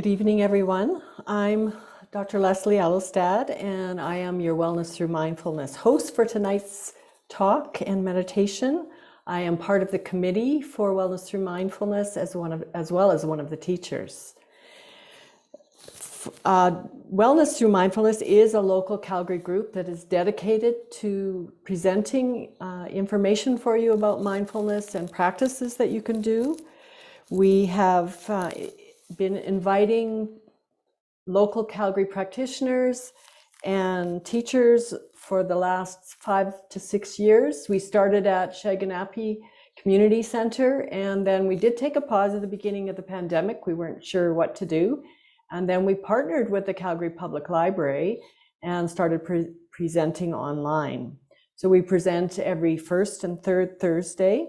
Good evening, everyone. I'm Dr. Leslie Alostad, and I am your Wellness Through Mindfulness host for tonight's talk and meditation. I am part of the committee for Wellness Through Mindfulness as well as one of the teachers. Wellness Through Mindfulness is a local Calgary group that is dedicated to presenting information for you about mindfulness and practices that you can do. We have been inviting local Calgary practitioners and teachers for the last 5 to 6 years. We started at Shaganappi Community Center, and then we did take a pause at the beginning of the pandemic. We weren't sure what to do. And then we partnered with the Calgary Public Library and started presenting online. So we present every first and third Thursday.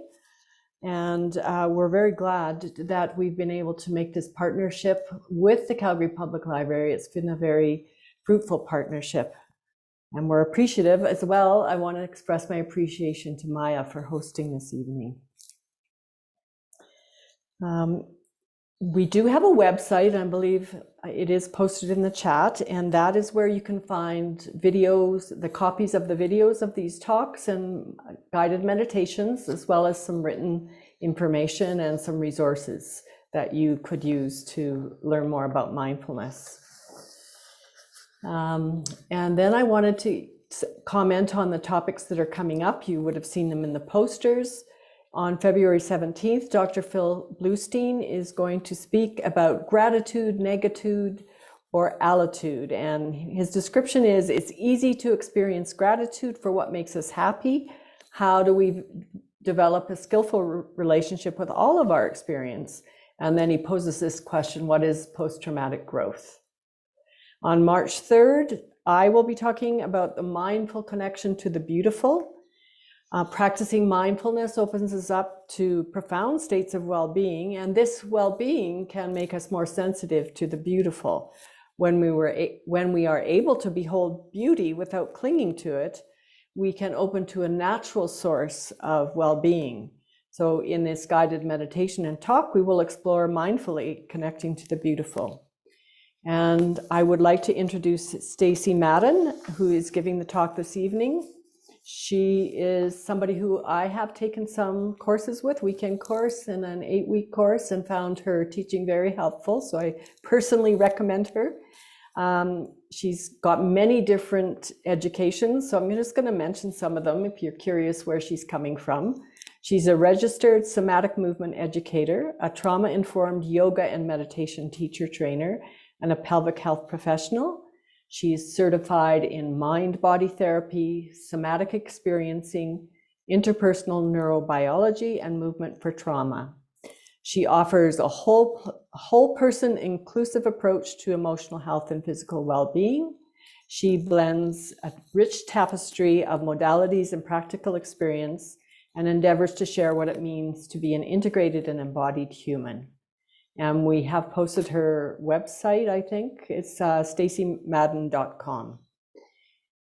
And we're very glad that we've been able to make this partnership with the Calgary Public Library. It's been a very fruitful partnership, and we're appreciative as well. I want to express my appreciation to Maya for hosting this evening. We do have a website, I believe it is posted in the chat, and that is where you can find videos, the copies of the videos of these talks and guided meditations, as well as some written information and some resources that you could use to learn more about mindfulness. And then I wanted to comment on the topics that are coming up. You would have seen them in the posters. On February 17th, Dr. Phil Bluestein is going to speak about gratitude, negitude, or alitude. And his description is, it's easy to experience gratitude for what makes us happy. How do we develop a skillful relationship with all of our experience? And then he poses this question, what is post-traumatic growth? On March 3rd, I will be talking about the mindful connection to the beautiful. Practicing mindfulness opens us up to profound states of well-being, and this well-being can make us more sensitive to the beautiful. When we are able to behold beauty without clinging to it, we can open to a natural source of well-being. So in this guided meditation and talk, we will explore mindfully connecting to the beautiful. And I would like to introduce Stacey Madden, who is giving the talk this evening. She is somebody who I have taken some courses with, weekend course and an 8-week course, and found her teaching very helpful. So I personally recommend her. She's got many different educations, so I'm just going to mention some of them if you're curious where she's coming from. She's a registered somatic movement educator, a trauma-informed yoga and meditation teacher trainer, and a pelvic health professional. She's certified in mind-body therapy, somatic experiencing, interpersonal neurobiology, and movement for trauma. She offers a whole person inclusive approach to emotional health and physical well-being. She blends a rich tapestry of modalities and practical experience and endeavors to share what it means to be an integrated and embodied human. And we have posted her website, I think. It's staceymadden.com.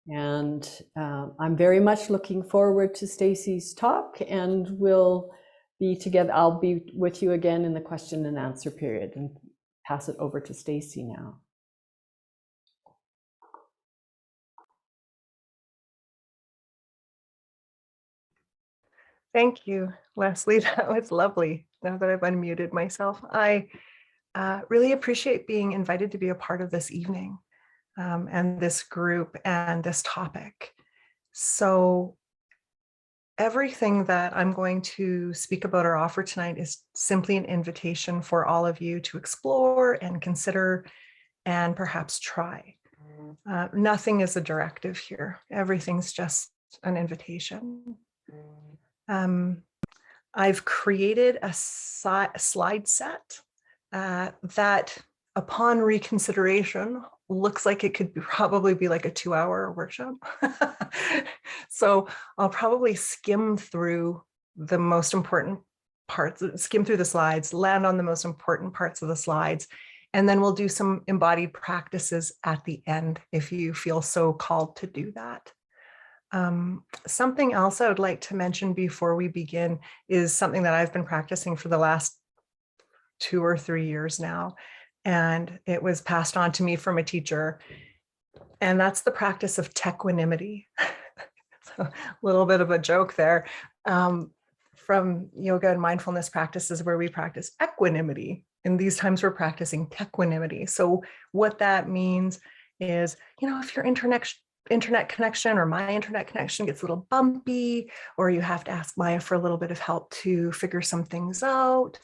And I'm very much looking forward to Stacey's talk, and we'll be together. I'll be with you again in the question and answer period, and pass it over to Stacey now. Thank you, Leslie. That was lovely. Now that I've unmuted myself, I really appreciate being invited to be a part of this evening and this group and this topic. So everything that I'm going to speak about or offer tonight is simply an invitation for all of you to explore and consider and perhaps try. Nothing is a directive here. Everything's just an invitation. I've created a slide set that, upon reconsideration, looks like it could probably be like a 2-hour workshop. So I'll probably skim through the most important parts, skim through the slides, land on the most important parts of the slides, and then we'll do some embodied practices at the end if you feel so called to do that. Something else I would like to mention before we begin is something that I've been practicing for the last 2 or 3 years now, and it was passed on to me from a teacher. And that's the practice of tequanimity. So a little bit of a joke there. From yoga and mindfulness practices where we practice equanimity. In these times, we're practicing tequanimity. So what that means is, if your internet connection or my internet connection gets a little bumpy, or you have to ask Maya for a little bit of help to figure some things out,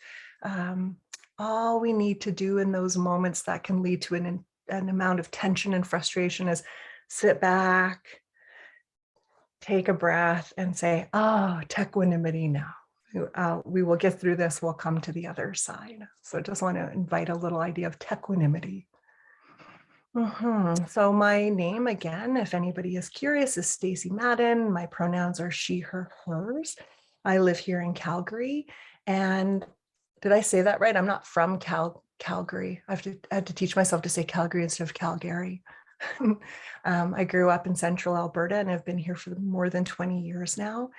all we need to do in those moments that can lead to an amount of tension and frustration is sit back, take a breath, and say, tequanimity now. We will get through this. We'll come to the other side. So I just want to invite a little idea of tequanimity. So my name, again, if anybody is curious, is Stacy Madden. My pronouns are she, her, hers. I live here in Calgary. And did I say that right? I'm not from Calgary. I had to teach myself to say Calgary instead of Calgary. I grew up in central Alberta and have been here for more than 20 years now.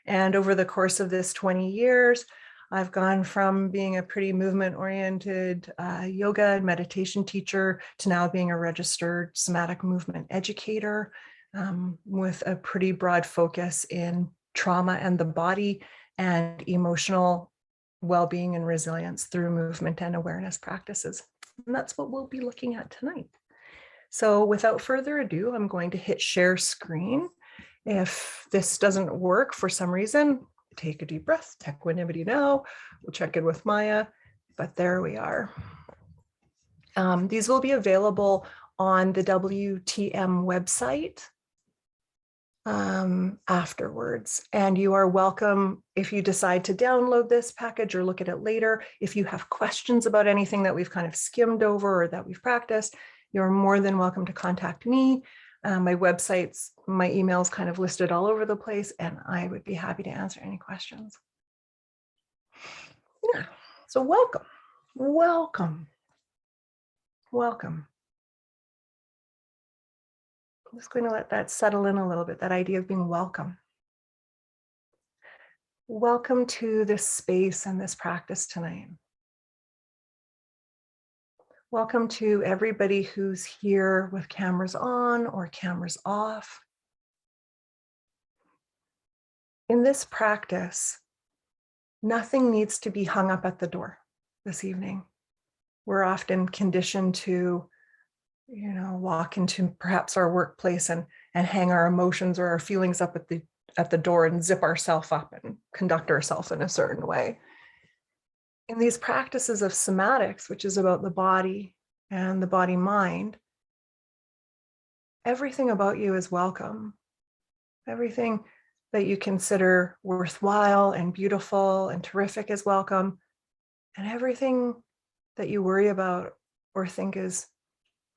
And over the course of this 20 years, I've gone from being a pretty movement-oriented yoga and meditation teacher to now being a registered somatic movement educator with a pretty broad focus in trauma and the body and emotional well-being and resilience through movement and awareness practices. And that's what we'll be looking at tonight. So without further ado, I'm going to hit share screen. If this doesn't work for some reason, take a deep breath, tequanimity now. We'll check in with Maya, but there we are. These will be available on the WTM website afterwards. And you are welcome, if you decide to download this package or look at it later, if you have questions about anything that we've kind of skimmed over or that we've practiced, you're more than welcome to contact me. My websites, my emails kind of listed all over the place, and I would be happy to answer any questions. Yeah. So welcome. I'm just going to let that settle in a little bit, that idea of being welcome. Welcome to this space and this practice tonight. Welcome to everybody who's here with cameras on or cameras off. In this practice, nothing needs to be hung up at the door this evening. We're often conditioned to, walk into perhaps our workplace and hang our emotions or our feelings up at the door and zip ourselves up and conduct ourselves in a certain way. In these practices of somatics, which is about the body and the body-mind, everything about you is welcome. Everything that you consider worthwhile and beautiful and terrific is welcome. And everything that you worry about or think is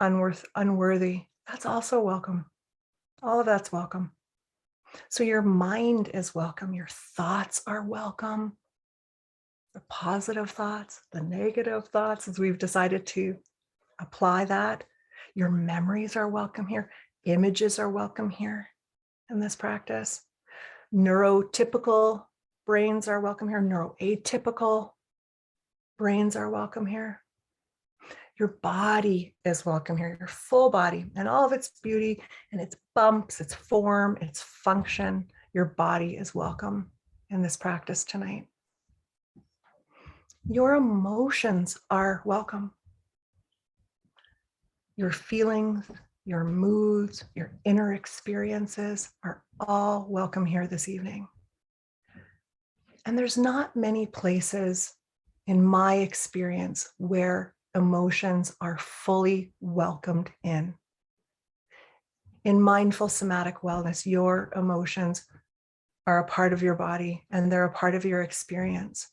unworthy, that's also welcome. All of that's welcome. So your mind is welcome. Your thoughts are welcome. The positive thoughts, the negative thoughts, as we've decided to apply that. Your memories are welcome here. Images are welcome here in this practice. Neurotypical brains are welcome here. Neuroatypical brains are welcome here. Your body is welcome here, your full body and all of its beauty and its bumps, its form, its function. Your body is welcome in this practice tonight. Your emotions are welcome. Your feelings, your moods, your inner experiences are all welcome here this evening. And there's not many places in my experience where emotions are fully welcomed in. In mindful somatic wellness, your emotions are a part of your body and they're a part of your experience.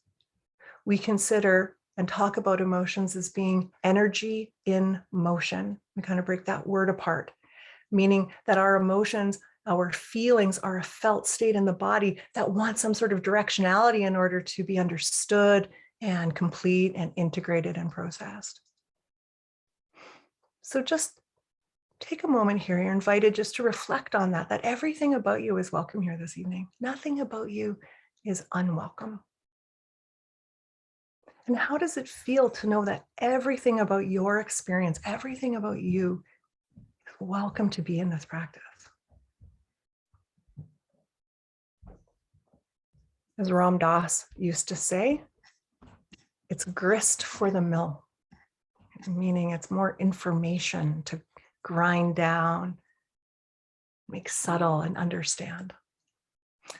We consider and talk about emotions as being energy in motion. We kind of break that word apart, meaning that our emotions, our feelings are a felt state in the body that wants some sort of directionality in order to be understood and complete and integrated and processed. So just take a moment here. You're invited just to reflect on that everything about you is welcome here this evening. Nothing about you is unwelcome. And how does it feel to know that everything about your experience, everything about you is welcome to be in this practice? As Ram Dass used to say, it's grist for the mill, meaning it's more information to grind down, make subtle, and understand.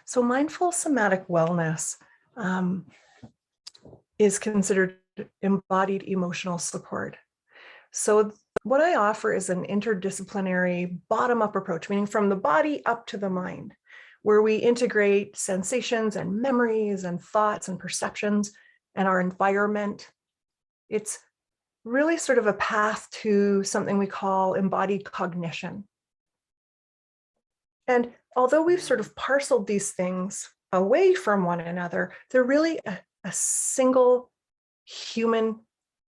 So mindful somatic wellness is considered embodied emotional support. So what I offer is an interdisciplinary bottom-up approach, meaning from the body up to the mind, where we integrate sensations and memories and thoughts and perceptions and our environment. It's really sort of a path to something we call embodied cognition. And although we've sort of parceled these things away from one another, they're really a single human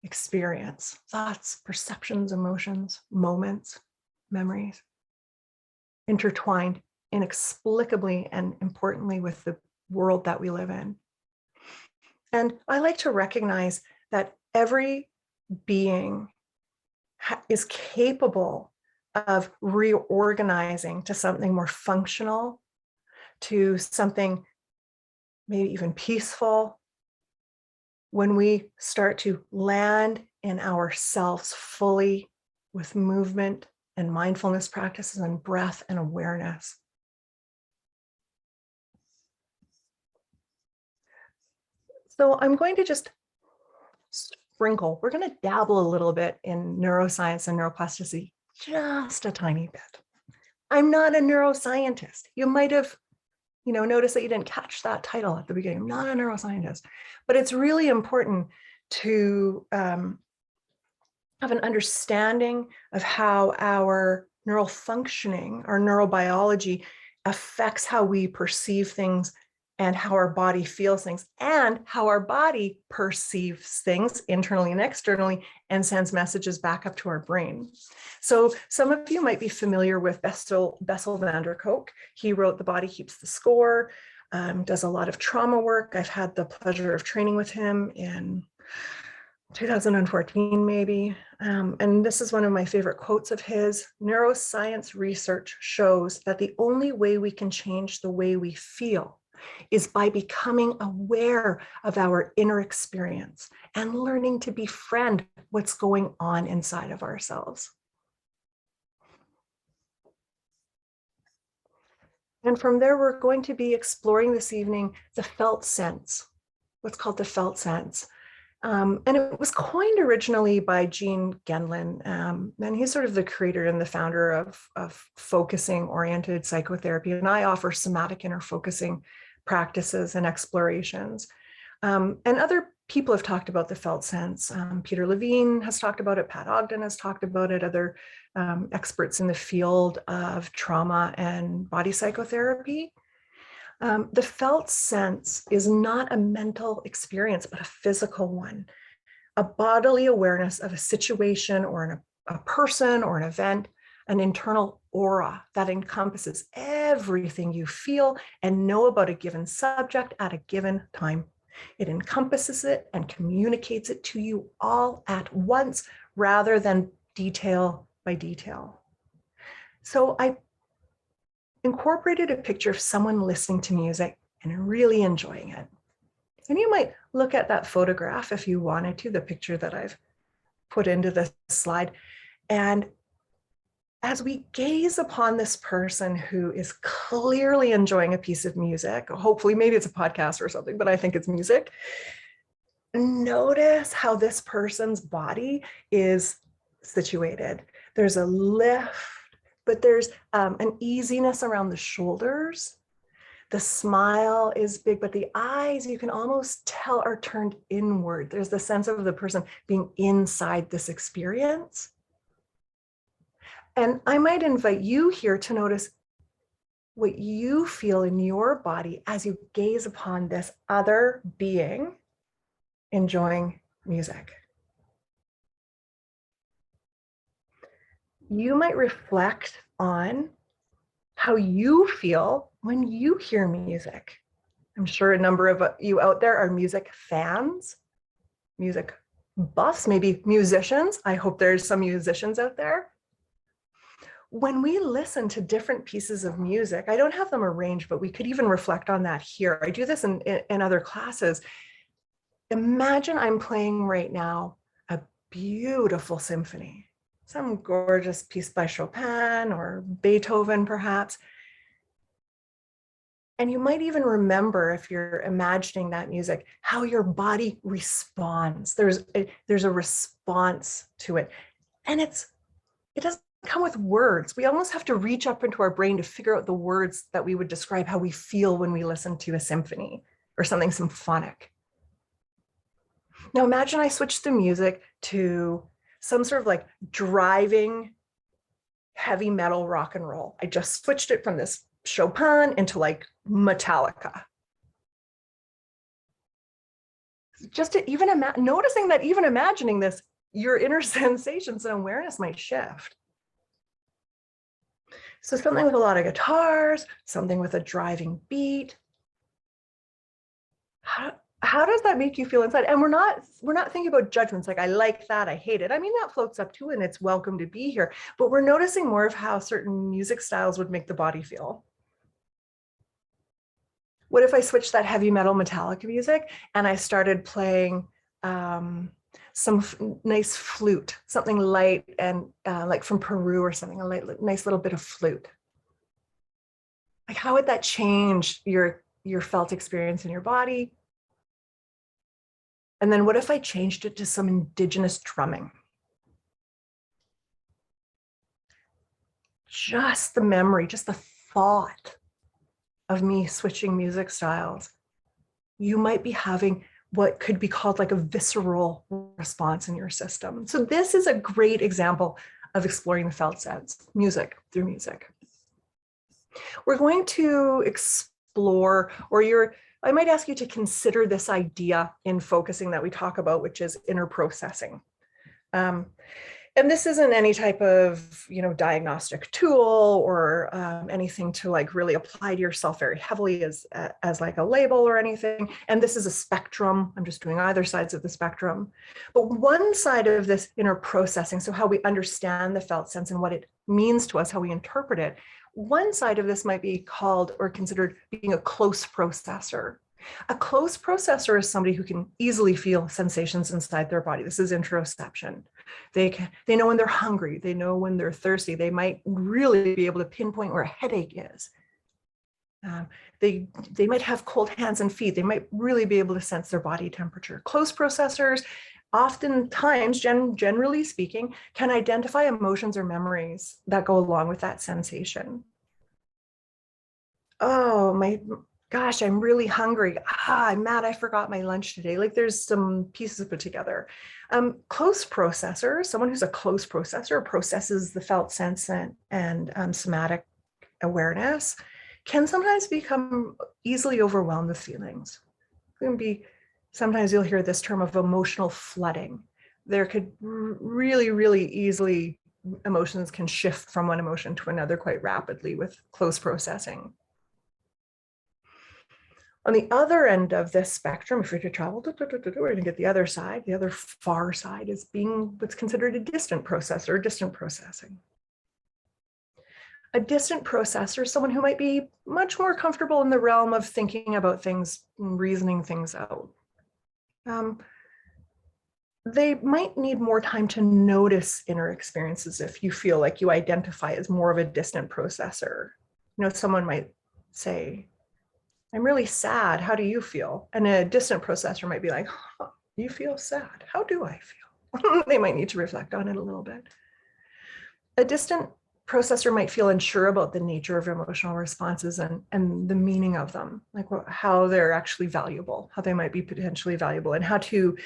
experience: thoughts, perceptions, emotions, moments, memories, intertwined inexplicably and importantly with the world that we live in. And I like to recognize that every being is capable of reorganizing to something more functional, to something maybe even peaceful, when we start to land in ourselves fully with movement and mindfulness practices and breath and awareness. So I'm going to just sprinkle, we're going to dabble a little bit in neuroscience and neuroplasticity, just a tiny bit. I'm not a neuroscientist. You might have notice that you didn't catch that title at the beginning. I'm not a neuroscientist, but it's really important to have an understanding of how our neural functioning, our neurobiology affects how we perceive things and how our body feels things and how our body perceives things internally and externally and sends messages back up to our brain. So some of you might be familiar with Bessel van der Kolk. He wrote The Body Keeps the Score, does a lot of trauma work. I've had the pleasure of training with him in 2014, maybe. And this is one of my favorite quotes of his: neuroscience research shows that the only way we can change the way we feel is by becoming aware of our inner experience and learning to befriend what's going on inside of ourselves. And from there, we're going to be exploring this evening the felt sense, what's called the felt sense. And it was coined originally by Gene Gendlin, and he's sort of the creator and the founder of focusing-oriented psychotherapy. And I offer somatic inner focusing practices and explorations. And other people have talked about the felt sense. Peter Levine has talked about it. Pat Ogden has talked about it. Other experts in the field of trauma and body psychotherapy. The felt sense is not a mental experience, but a physical one, a bodily awareness of a situation or a person or an event, an internal aura that encompasses everything you feel and know about a given subject at a given time. It encompasses it and communicates it to you all at once rather than detail by detail. So I incorporated a picture of someone listening to music and really enjoying it. And you might look at that photograph if you wanted to, the picture that I've put into this slide. And as we gaze upon this person who is clearly enjoying a piece of music, hopefully maybe it's a podcast or something, but I think it's music, notice how this person's body is situated. There's a lift, but there's an easiness around the shoulders. The smile is big, but the eyes, you can almost tell, are turned inward. There's the sense of the person being inside this experience. And I might invite you here to notice what you feel in your body as you gaze upon this other being enjoying music. You might reflect on how you feel when you hear music. I'm sure a number of you out there are music fans. music buffs, maybe musicians. I hope there's some musicians out there. When we listen to different pieces of music, I don't have them arranged, but we could even reflect on that here. I do this in other classes. Imagine I'm playing right now a beautiful symphony, some gorgeous piece by Chopin or Beethoven, perhaps. And you might even remember, if you're imagining that music, how your body responds. There's a response to it. And it doesn't come with words. We almost have to reach up into our brain to figure out the words that we would describe how we feel when we listen to a symphony or something symphonic. Now imagine I switched the music to some sort of like driving heavy metal rock and roll. I just switched it from this Chopin into like Metallica. Just to even noticing that, even imagining this, your inner sensations and awareness might shift. So something with a lot of guitars, something with a driving beat. How does that make you feel inside? And we're not thinking about judgments like I like that, I hate it. I mean, that floats up too, and it's welcome to be here. But we're noticing more of how certain music styles would make the body feel. What if I switched that heavy metal Metallica music and I started playing some nice flute, something light and like from Peru or something, nice little bit of flute. Like, how would that change your felt experience in your body? And then what if I changed it to some indigenous drumming? Just the memory, just the thought of me switching music styles, you might be having what could be called like a visceral response in your system. So this is a great example of exploring the felt sense, music through music. We're going to explore, I might ask you to consider this idea in focusing that we talk about, which is inner processing. And this isn't any type of, diagnostic tool or anything to like really apply to yourself very heavily as like a label or anything. And this is a spectrum. I'm just doing either sides of the spectrum. But one side of this inner processing, so how we understand the felt sense and what it means to us, how we interpret it, one side of this might be called or considered being a close processor. A close processor is somebody who can easily feel sensations inside their body. This is interoception. They know when they're hungry. They know when they're thirsty. They might really be able to pinpoint where a headache is. They might have cold hands and feet. They might really be able to sense their body temperature. Close processors, oftentimes, generally speaking, can identify emotions or memories that go along with that sensation. Oh, my gosh, I'm really hungry. I'm mad I forgot my lunch today. Like, there's some pieces put together. Close processor, someone who's a close processor, processes the felt sense and somatic awareness, can sometimes become easily overwhelmed with feelings. Sometimes you'll hear this term of emotional flooding. There could really, really easily, emotions can shift from one emotion to another quite rapidly with close processing. On the other end of this spectrum, if we could travel, we're going to get the other side. The other far side is being what's considered a distant processor, distant processing. A distant processor, someone who might be much more comfortable in the realm of thinking about things, reasoning things out. They might need more time to notice inner experiences if you feel like you identify as more of a distant processor. Someone might say, I'm really sad. How do you feel? And a distant processor might be like, you feel sad. How do I feel? They might need to reflect on it a little bit. A distant processor might feel unsure about the nature of emotional responses and the meaning of them, like how they're actually valuable, how they might be potentially valuable, and how to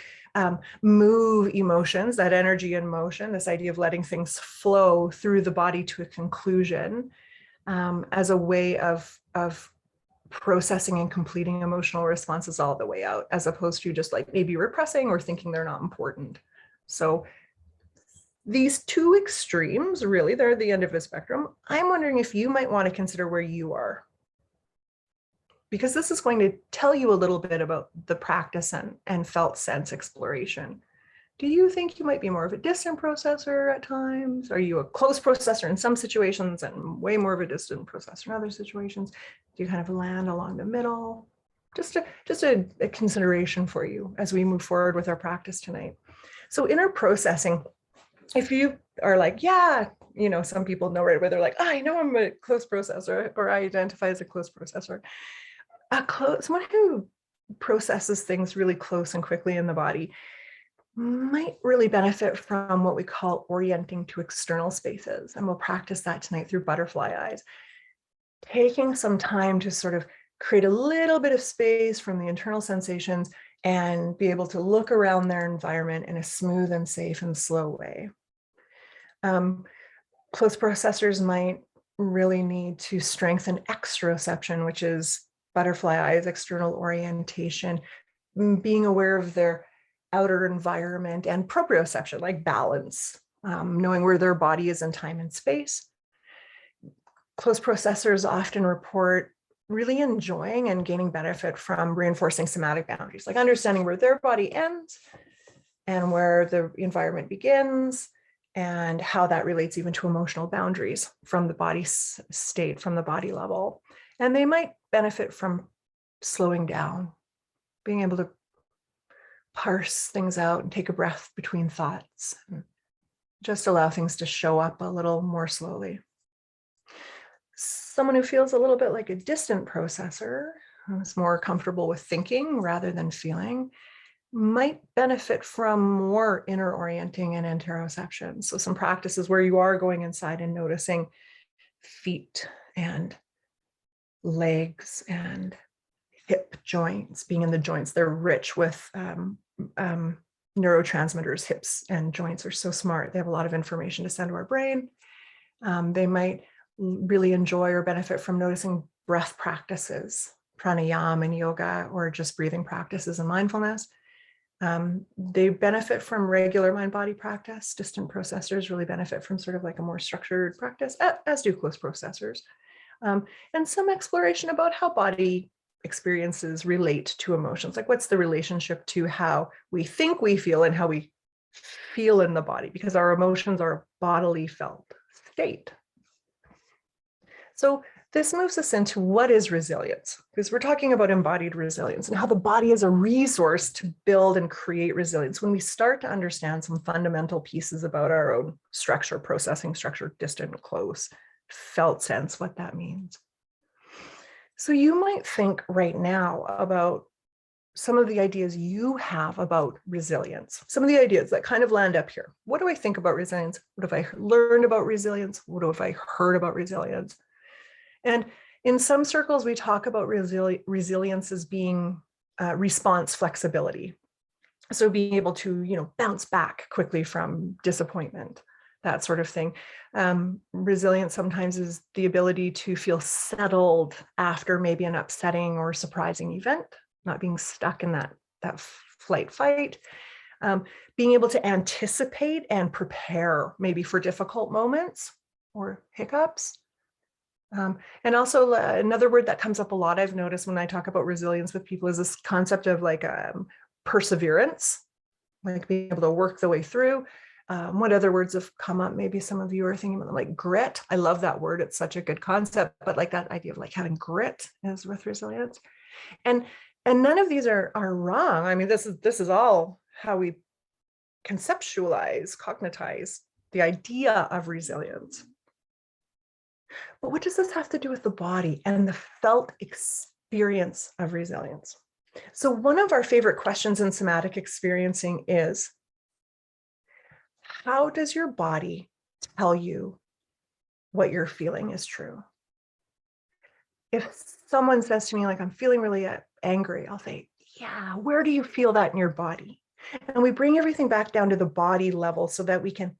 move emotions, that energy in motion, this idea of letting things flow through the body to a conclusion as a way of processing and completing emotional responses all the way out, as opposed to just like maybe repressing or thinking they're not important. So these two extremes, really, they're the end of the spectrum. I'm wondering if you might want to consider where you are. because this is going to tell you a little bit about the practice and felt sense exploration. Do you think you might be more of a distant processor at times? Are you a close processor in some situations and way more of a distant processor in other situations? Do you kind of land along the middle? Just a consideration for you as we move forward with our practice tonight. So inner processing, if you are like, yeah, some people know right away, they're like, oh, I know I'm a close processor, or I identify as a close processor. Someone who processes things really close and quickly in the body might really benefit from what we call orienting to external spaces. And we'll practice that tonight through butterfly eyes. Taking some time to sort of create a little bit of space from the internal sensations and be able to look around their environment in a smooth and safe and slow way. Close processors might really need to strengthen exteroception, which is butterfly eyes, external orientation, being aware of their outer environment, and proprioception, like balance, knowing where their body is in time and space. Close processors often report really enjoying and gaining benefit from reinforcing somatic boundaries, like understanding where their body ends and where the environment begins, and how that relates even to emotional boundaries from the body state, from the body level. And they might benefit from slowing down, being able to parse things out and take a breath between thoughts and just allow things to show up a little more slowly. Someone who feels a little bit like a distant processor, who's more comfortable with thinking rather than feeling, might benefit from more inner orienting and interoception. So some practices where you are going inside and noticing feet and legs and hip joints, being in the joints. They're rich with neurotransmitters. Hips and joints are so smart. They have a lot of information to send to our brain. They might really enjoy or benefit from noticing breath practices, pranayama and yoga, or just breathing practices and mindfulness. They benefit from regular mind-body practice. Distant processors really benefit from sort of like a more structured practice, as do close processors. And some exploration about how body experiences relate to emotions. Like, what's the relationship to how we think we feel and how we feel in the body? Because our emotions are a bodily felt state. So this moves us into what is resilience, because we're talking about embodied resilience and how the body is a resource to build and create resilience. When we start to understand some fundamental pieces about our own structure, processing structure, distant, close, felt sense, what that means. So you might think right now about some of the ideas you have about resilience, some of the ideas that kind of land up here. What do I think about resilience? What have I learned about resilience? What have I heard about resilience? And in some circles, we talk about resilience as being response flexibility. So being able to, bounce back quickly from disappointment, that sort of thing. Resilience sometimes is the ability to feel settled after maybe an upsetting or surprising event, not being stuck in that flight fight. Being able to anticipate and prepare maybe for difficult moments or hiccups. And also another word that comes up a lot, I've noticed when I talk about resilience with people, is this concept of like perseverance, like being able to work the way through. What other words have come up? Maybe some of you are thinking about like grit. I love that word. It's such a good concept, but like that idea of like having grit is with resilience. And none of these are wrong. I mean, this is all how we conceptualize, cognitize the idea of resilience. But what does this have to do with the body and the felt experience of resilience? So one of our favorite questions in somatic experiencing is, how does your body tell you what you're feeling is true? If someone says to me, like, I'm feeling really angry, I'll say, yeah, where do you feel that in your body? And we bring everything back down to the body level so that we can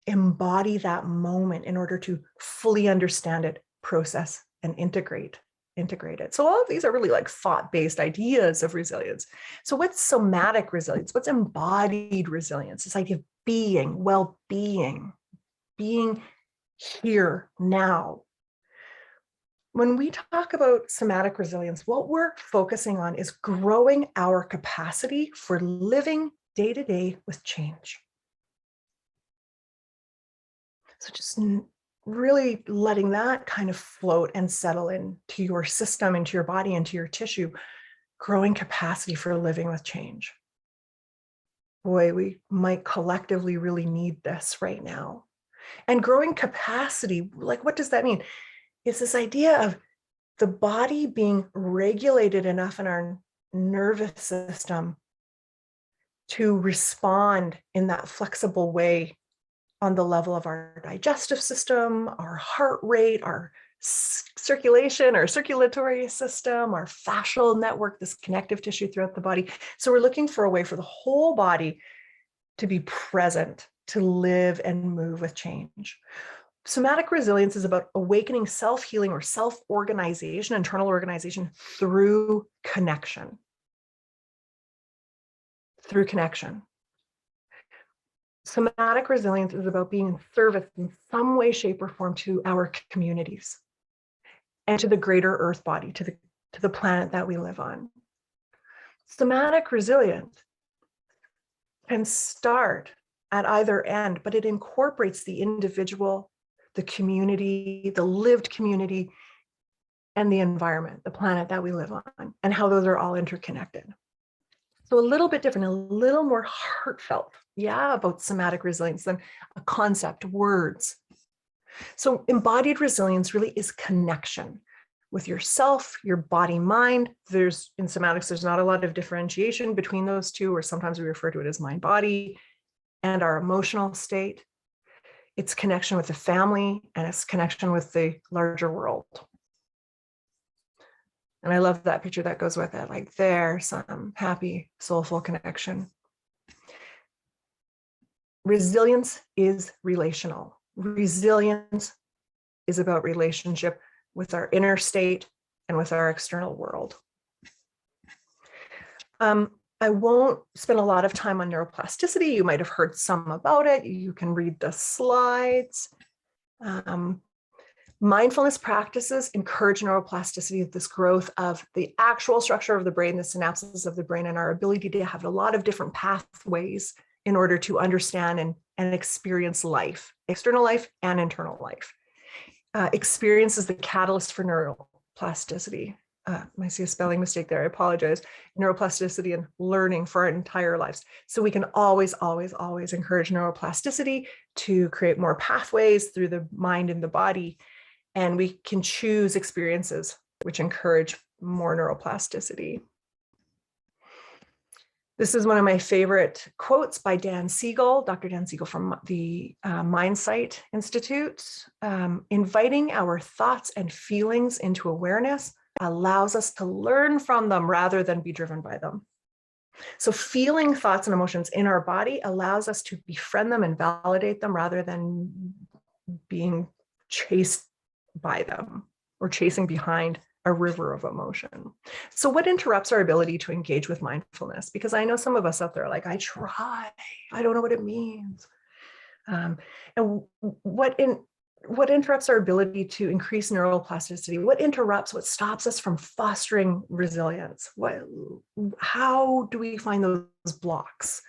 embody that moment in order to fully understand it, process, and integrate it. So all of these are really like thought-based ideas of resilience. So what's somatic resilience? What's embodied resilience? This idea of being, well-being, being here now. When we talk about somatic resilience, what we're focusing on is growing our capacity for living day to day with change. So just really letting that kind of float and settle into your system, into your body, into your tissue, growing capacity for living with change. Boy, we might collectively really need this right now. And growing capacity, like, what does that mean? It's this idea of the body being regulated enough in our nervous system to respond in that flexible way on the level of our digestive system, our heart rate, our circulation, our circulatory system, our fascial network, this connective tissue throughout the body. So we're looking for a way for the whole body to be present, to live and move with change. Somatic resilience is about awakening self-healing or self-organization, internal organization through connection. Through connection. Somatic resilience is about being in service in some way, shape, or form to our communities and to the greater earth body, to the planet that we live on. Somatic resilience can start at either end, but it incorporates the individual, the community, the lived community, and the environment, the planet that we live on, and how those are all interconnected. So a little bit different, a little more heartfelt, about somatic resilience than a concept, words. So embodied resilience really is connection with yourself, your body, mind. In somatics, there's not a lot of differentiation between those two, or sometimes we refer to it as mind, body, and our emotional state. It's connection with the family, and it's connection with the larger world. And I love that picture that goes with it, like there's some happy, soulful connection. Resilience is relational. Resilience is about relationship with our inner state and with our external world. I won't spend a lot of time on neuroplasticity. You might have heard some about it. You can read the slides. Mindfulness practices encourage neuroplasticity, this growth of the actual structure of the brain, the synapses of the brain, and our ability to have a lot of different pathways in order to understand and experience life, external life and internal life. Experience is the catalyst for neuroplasticity. I see a spelling mistake there, I apologize. Neuroplasticity and learning for our entire lives. So we can always, always, always encourage neuroplasticity to create more pathways through the mind and the body. And we can choose experiences which encourage more neuroplasticity. This is one of my favorite quotes by Dan Siegel, Dr. Dan Siegel from the Mindsight Institute. Inviting our thoughts and feelings into awareness allows us to learn from them rather than be driven by them. So feeling thoughts and emotions in our body allows us to befriend them and validate them rather than being chased by them or chasing behind a river of emotion. So what interrupts our ability to engage with mindfulness? Because I know some of us out there are like, I try, I don't know what it means. And what interrupts our ability to increase neuroplasticity? What stops us from fostering resilience? How do we find those blocks?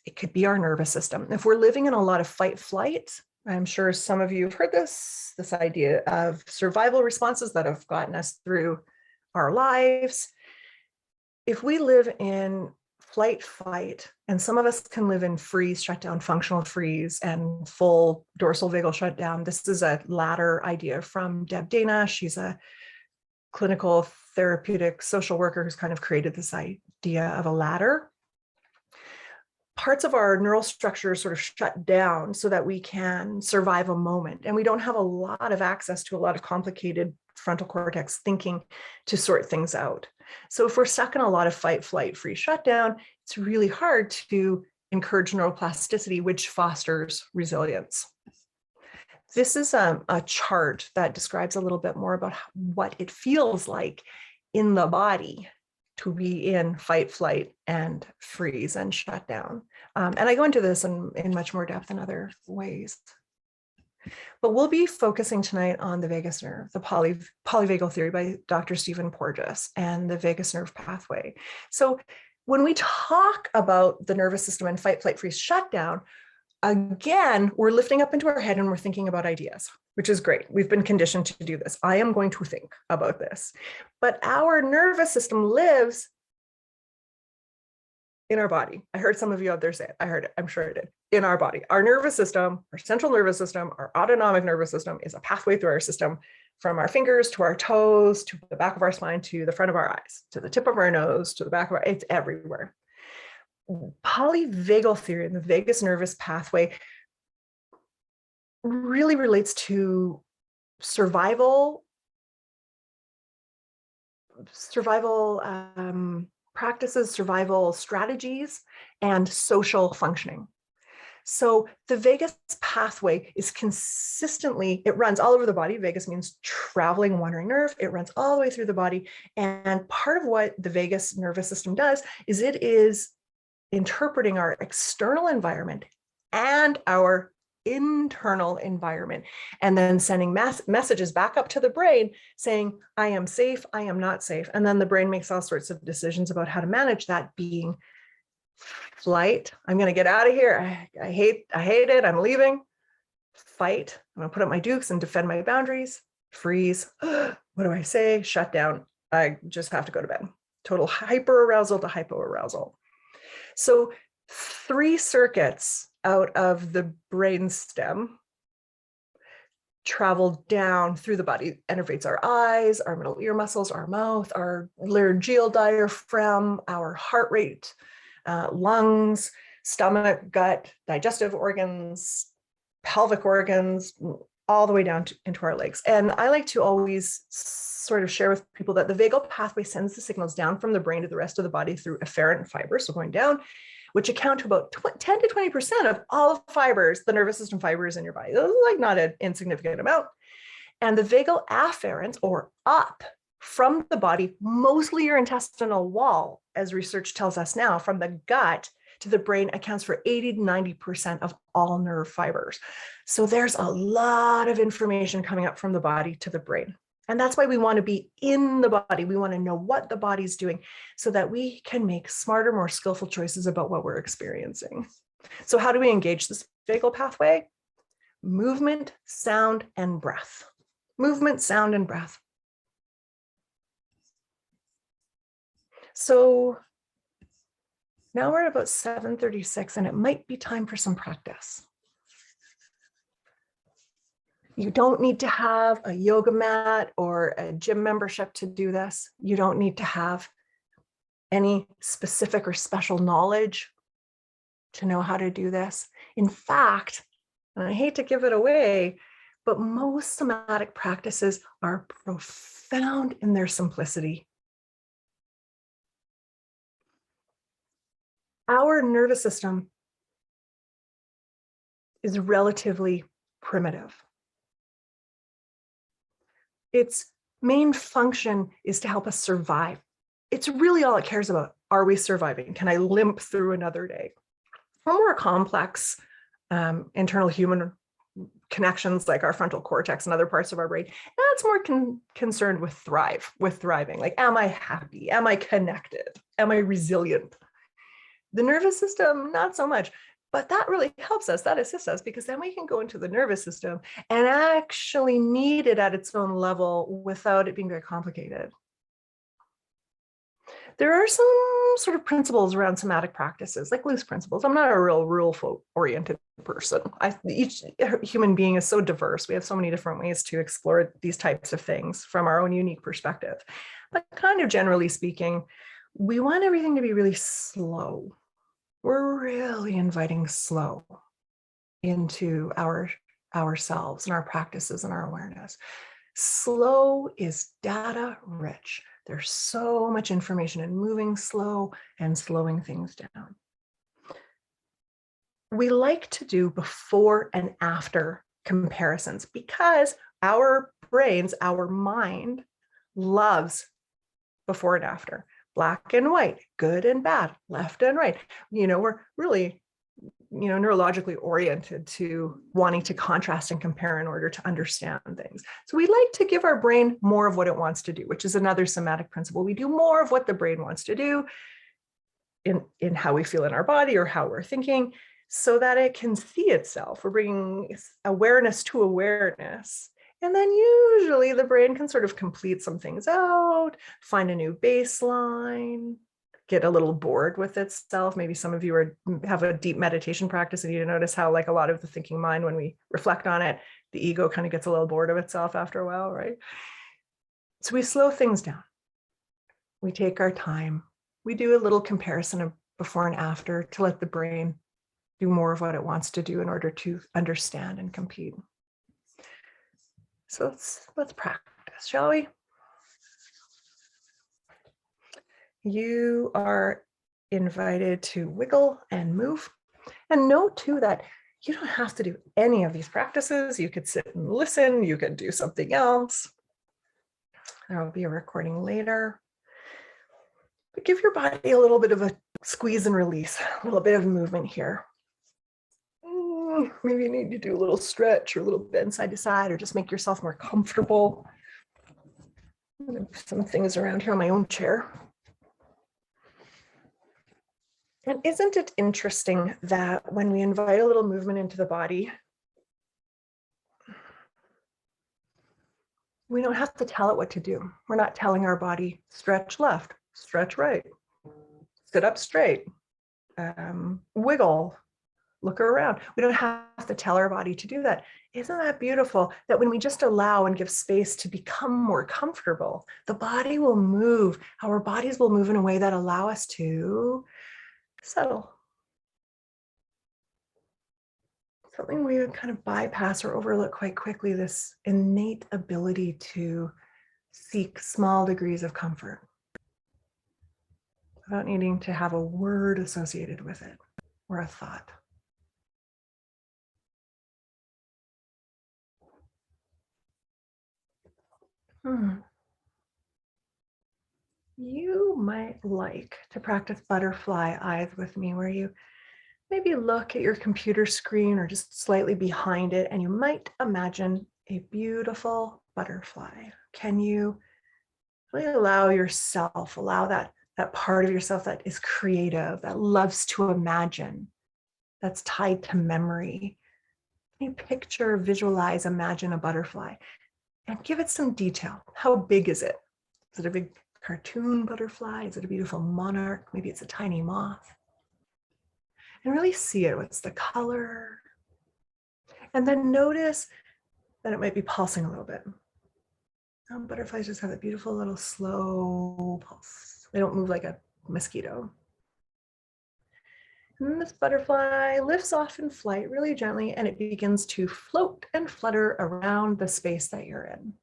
It could be our nervous system. If we're living in a lot of fight flight, I'm sure some of you have heard this idea of survival responses that have gotten us through our lives. If we live in flight, fight, and some of us can live in freeze, shutdown, functional freeze, and full dorsal vagal shutdown. This is a ladder idea from Deb Dana. She's a clinical therapeutic social worker who's kind of created this idea of a ladder. Parts of our neural structure sort of shut down so that we can survive a moment. And we don't have a lot of access to a lot of complicated frontal cortex thinking to sort things out. So if we're stuck in a lot of fight, flight, freeze, shutdown, it's really hard to encourage neuroplasticity, which fosters resilience. This is a chart that describes a little bit more about what it feels like in the body to be in fight, flight, and freeze and shut down. And I go into this in much more depth in other ways. But we'll be focusing tonight on the vagus nerve, the polyvagal theory by Dr. Stephen Porges, and the vagus nerve pathway. So when we talk about the nervous system and fight, flight, freeze, shutdown, again, we're lifting up into our head and we're thinking about ideas, which is great. We've been conditioned to do this. I am going to think about this. But our nervous system lives in our body. I heard some of you out there say it. I heard it. I'm sure I did. In our body. Our nervous system, our central nervous system, our autonomic nervous system is a pathway through our system from our fingers to our toes, to the back of our spine, to the front of our eyes, to the tip of our nose, to the back of our, it's everywhere. Polyvagal theory and the vagus nervous pathway really relates to survival practices, survival strategies, and social functioning. So the vagus pathway is consistently, it runs all over the body. Vagus means traveling, wandering nerve. It runs all the way through the body. And part of what the vagus nervous system does is it is interpreting our external environment and our internal environment, and then sending messages back up to the brain saying, I am safe, I am not safe. And then the brain makes all sorts of decisions about how to manage that, being flight, I'm going to get out of here. I hate it. I'm leaving. Fight, I'm going to put up my dukes and defend my boundaries. Freeze, what do I say? Shut down. I just have to go to bed. Total hyperarousal to hypoarousal. So 3 circuits out of the brain stem travel down through the body, innervates our eyes, our middle ear muscles, our mouth, our laryngeal diaphragm, our heart rate, lungs, stomach, gut, digestive organs, pelvic organs, all the way down into our legs. And I like to always sort of share with people that the vagal pathway sends the signals down from the brain to the rest of the body through afferent fibers, so going down, which account to about 10 to 20% of all the fibers, the nervous system fibers in your body. This is like not an insignificant amount. And the vagal afferents, or up from the body, mostly your intestinal wall, as research tells us now, from the gut to the brain, accounts for 80 to 90% of all nerve fibers. So there's a lot of information coming up from the body to the brain. And that's why we want to be in the body. We want to know what the body's doing so that we can make smarter, more skillful choices about what we're experiencing. So how do we engage this vagal pathway? Movement, sound, and breath. Movement, sound, and breath. So now we're at about 7:36, and it might be time for some practice. You don't need to have a yoga mat or a gym membership to do this. You don't need to have any specific or special knowledge to know how to do this. In fact, and I hate to give it away, but most somatic practices are profound in their simplicity. Our nervous system is relatively primitive. Its main function is to help us survive. It's really all it cares about. Are we surviving? Can I limp through another day? For more complex internal human connections, like our frontal cortex and other parts of our brain, that's more concerned with thriving. Like, am I happy? Am I connected? Am I resilient? The nervous system, not so much. But that really helps us, that assists us, because then we can go into the nervous system and actually meet it at its own level without it being very complicated. There are some sort of principles around somatic practices, like loose principles. I'm not a real rule-oriented person. Each human being is so diverse. We have so many different ways to explore these types of things from our own unique perspective. But kind of generally speaking, we want everything to be really slow. We're really inviting slow into ourselves and our practices and our awareness. Slow is data rich. There's so much information in moving slow and slowing things down. We like to do before and after comparisons because our brains, our mind loves before and after. Black and white, good and bad, left and right. You know, we're really neurologically oriented to wanting to contrast and compare in order to understand things. So we like to give our brain more of what it wants to do, which is another somatic principle. We do more of what the brain wants to do in how we feel in our body or how we're thinking, so that it can see itself. We're bringing awareness to awareness. And then usually the brain can sort of complete some things out, find a new baseline, get a little bored with itself. Maybe some of you have a deep meditation practice and you notice how, like, a lot of the thinking mind, when we reflect on it, the ego kind of gets a little bored of itself after a while, right? So we slow things down. We take our time. We do a little comparison of before and after to let the brain do more of what it wants to do in order to understand and compete. So let's practice, shall we? You are invited to wiggle and move. And note too that you don't have to do any of these practices. You could sit and listen. You could do something else. There will be a recording later. But give your body a little bit of a squeeze and release, a little bit of movement here. Maybe you need to do a little stretch or a little bend side to side, or just make yourself more comfortable. Some things around here on my own chair. And isn't it interesting that when we invite a little movement into the body, we don't have to tell it what to do. We're not telling our body, stretch left, stretch right, sit up straight, wiggle, look around. We don't have to tell our body to do that. Isn't that beautiful that when we just allow and give space to become more comfortable, the body will move, our bodies will move in a way that allow us to settle. Something we would kind of bypass or overlook quite quickly, this innate ability to seek small degrees of comfort without needing to have a word associated with it or a thought. You might like to practice butterfly eyes with me, where you maybe look at your computer screen or just slightly behind it, and you might imagine a beautiful butterfly. Can you really allow that part of yourself that is creative, that loves to imagine, that's tied to memory? Can you picture, visualize, imagine a butterfly and give it some detail? How big is it? Is it a big cartoon butterfly? Is it a beautiful monarch? Maybe it's a tiny moth. And really see it. What's the color? And then notice that it might be pulsing a little bit. Butterflies just have a beautiful little slow pulse. They don't move like a mosquito. And this butterfly lifts off in flight really gently, and it begins to float and flutter around the space that you're in.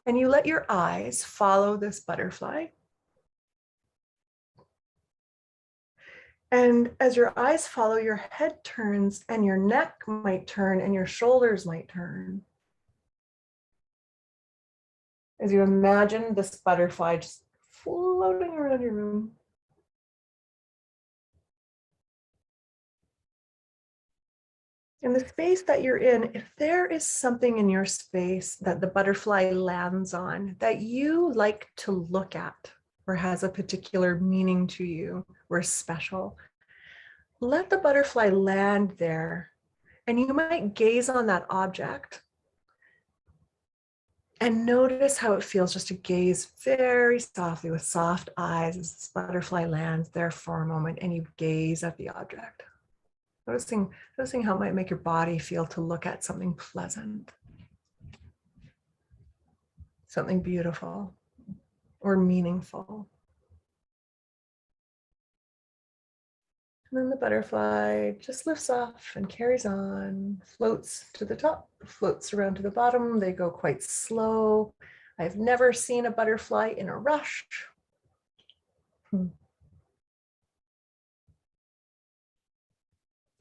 And you let your eyes follow this butterfly. And as your eyes follow, your head turns and your neck might turn and your shoulders might turn. As you imagine this butterfly just floating around your room. In the space that you're in, if there is something in your space that the butterfly lands on that you like to look at, or has a particular meaning to you or special, let the butterfly land there, and you might gaze on that object and notice how it feels just to gaze very softly with soft eyes as this butterfly lands there for a moment, and you gaze at the object. Noticing how it might make your body feel to look at something pleasant, something beautiful or meaningful. And then the butterfly just lifts off and carries on, floats to the top, floats around to the bottom. They go quite slow. I've never seen a butterfly in a rush.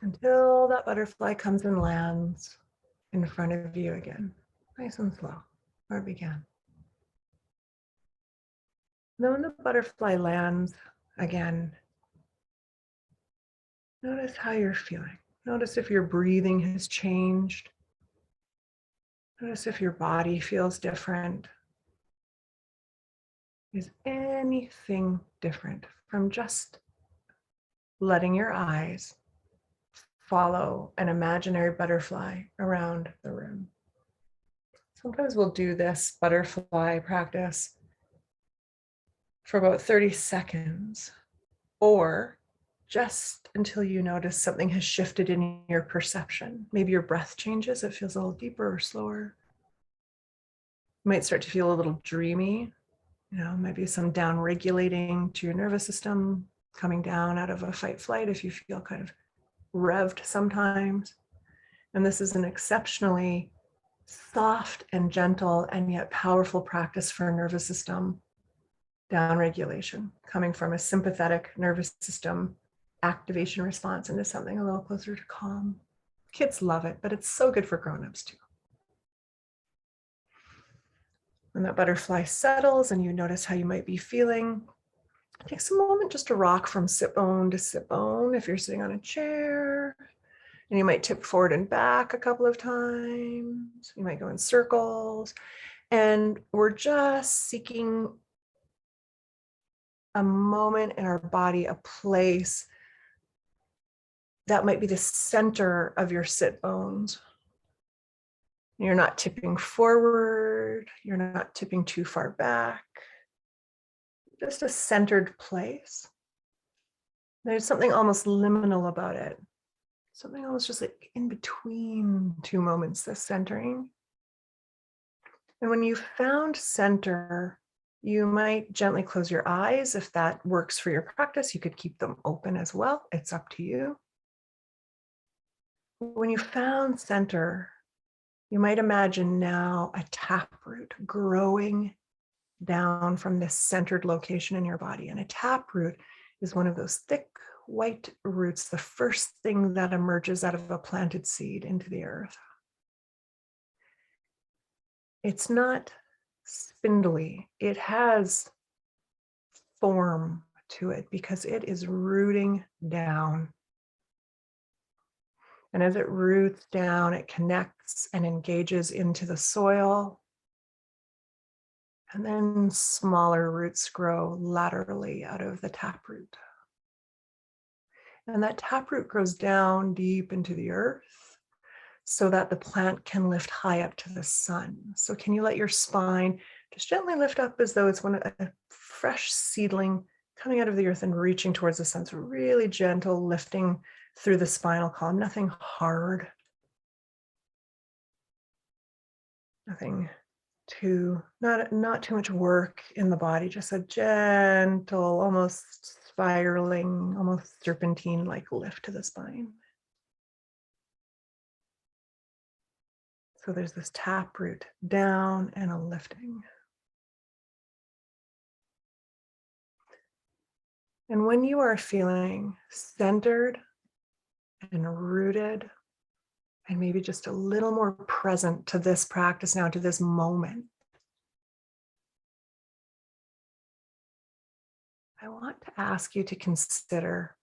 Until that butterfly comes and lands in front of you again, nice and slow, where it began. Then when the butterfly lands again, notice how you're feeling. Notice if your breathing has changed. Notice if your body feels different. Is anything different from just letting your eyes follow an imaginary butterfly around the room? Sometimes we'll do this butterfly practice for about 30 seconds, or just until you notice something has shifted in your perception. Maybe your breath changes, it feels a little deeper or slower. You might start to feel a little dreamy, maybe some down regulating to your nervous system, coming down out of a fight flight if you feel kind of revved sometimes. And this is an exceptionally soft and gentle and yet powerful practice for nervous system down regulation, coming from a sympathetic nervous system activation response into something a little closer to calm. Kids love it, but it's so good for grown-ups too. When that butterfly settles and you notice how you might be feeling, it takes a moment just to rock from sit bone to sit bone if you're sitting on a chair. And you might tip forward and back a couple of times. You might go in circles. And we're just seeking a moment in our body, a place that might be the center of your sit bones. You're not tipping forward. You're not tipping too far back. Just a centered place. There's something almost liminal about it. Something almost just like in between two moments, the centering. And when you've found center, you might gently close your eyes. If that works for your practice, you could keep them open as well. It's up to you. When you found center, you might imagine now a taproot growing down from this centered location in your body. And a taproot is one of those thick white roots, the first thing that emerges out of a planted seed into the earth. It's not spindly. It has form to it because it is rooting down. And as it roots down, it connects and engages into the soil. And then smaller roots grow laterally out of the taproot. And that taproot grows down deep into the earth so that the plant can lift high up to the sun. So can you let your spine just gently lift up as though it's a fresh seedling coming out of the earth and reaching towards the sun? So really gentle lifting through the spinal column, nothing hard, nothing not too much work in the body, just a gentle, almost spiraling, almost serpentine-like lift to the spine. So there's this taproot down and a lifting. And when you are feeling centered and rooted, and maybe just a little more present to this practice now, to this moment, I want to ask you to consider,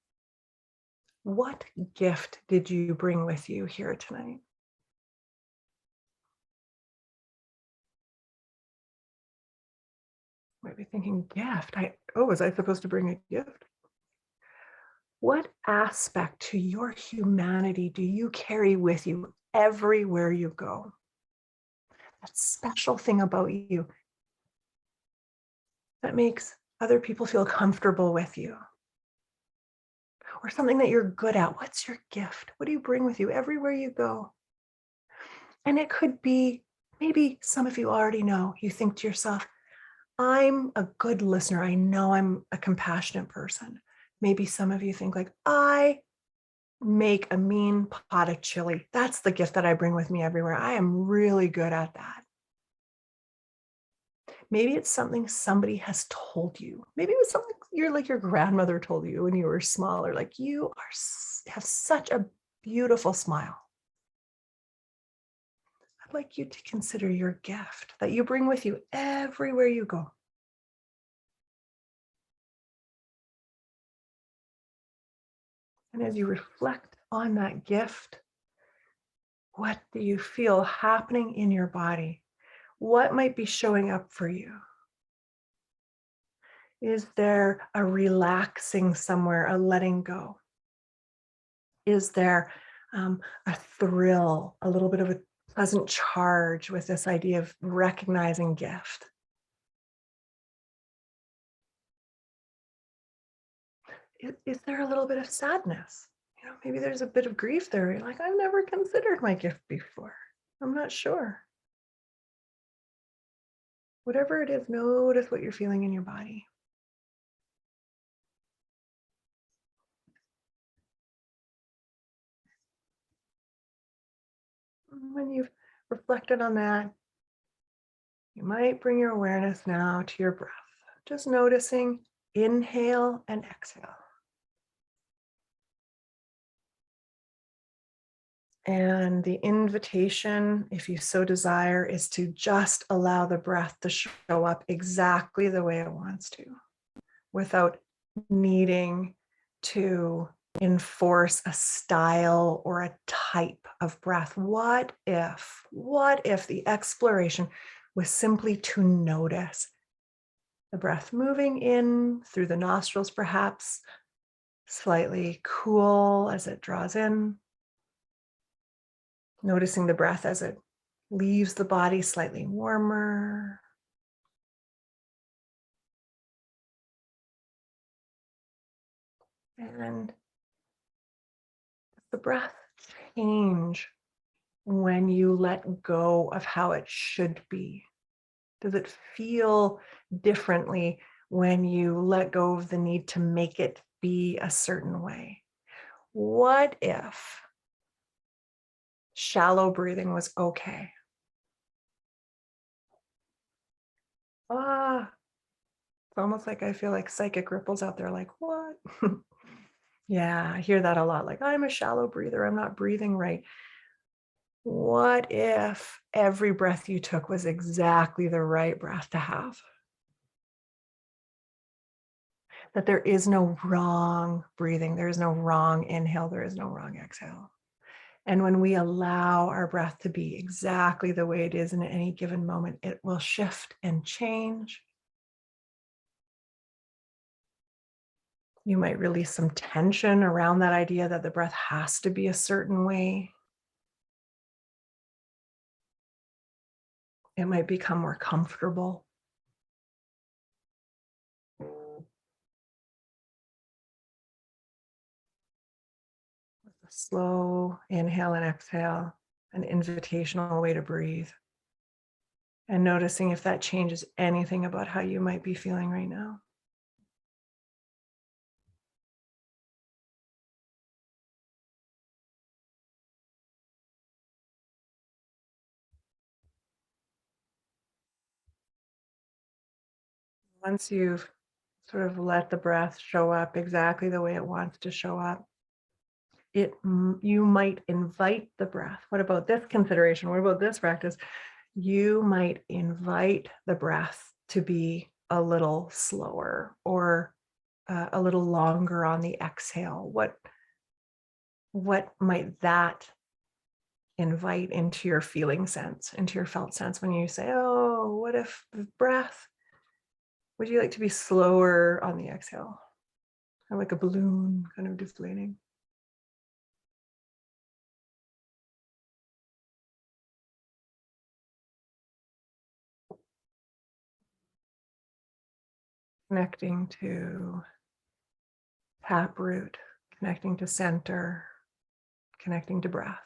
what gift did you bring with you here tonight? You might be thinking, gift? Was I supposed to bring a gift? What aspect to your humanity do you carry with you everywhere you go? That special thing about you that makes other people feel comfortable with you, or something that you're good at. What's your gift? What do you bring with you everywhere you go? And it could be, maybe some of you already know, you think to yourself, I'm a good listener. I know I'm a compassionate person. Maybe some of you think like, I make a mean pot of chili. That's the gift that I bring with me everywhere. I am really good at that. Maybe it's something somebody has told you. Maybe it was something your grandmother told you when you were smaller, like you have such a beautiful smile. I'd like you to consider your gift that you bring with you everywhere you go. And as you reflect on that gift, what do you feel happening in your body? What might be showing up for you? Is there a relaxing somewhere, a letting go? Is there a thrill, a little bit of a pleasant charge with this idea of recognizing gift? Is there a little bit of sadness? Maybe there's a bit of grief there. You're like, I've never considered my gift before. I'm not sure. Whatever it is, notice what you're feeling in your body. When you've reflected on that, you might bring your awareness now to your breath, just noticing inhale and exhale. And the invitation, if you so desire, is to just allow the breath to show up exactly the way it wants to, without needing to enforce a style or a type of breath. What if the exploration was simply to notice the breath moving in through the nostrils, perhaps slightly cool as it draws in, noticing the breath as it leaves the body slightly warmer. And the breath change when you let go of how it should be? Does it feel differently when you let go of the need to make it be a certain way? What if shallow breathing was okay? It's almost like I feel like psychic ripples out there, like, what? Yeah, I hear that a lot. Like, I'm a shallow breather. I'm not breathing right. What if every breath you took was exactly the right breath to have? That there is no wrong breathing. There is no wrong inhale. There is no wrong exhale. And when we allow our breath to be exactly the way it is in any given moment, it will shift and change. You might release some tension around that idea that the breath has to be a certain way. It might become more comfortable. A slow inhale and exhale, an invitational way to breathe. And noticing if that changes anything about how you might be feeling right now. Once you've sort of let the breath show up exactly the way it wants to show up, you might invite the breath. What about this consideration? What about this practice? You might invite the breath to be a little slower or a little longer on the exhale. What might that invite into your feeling sense, into your felt sense when you say, oh, what if the breath, would you like to be slower on the exhale? Kind of like a balloon kind of deflating. Connecting to taproot, connecting to center, connecting to breath.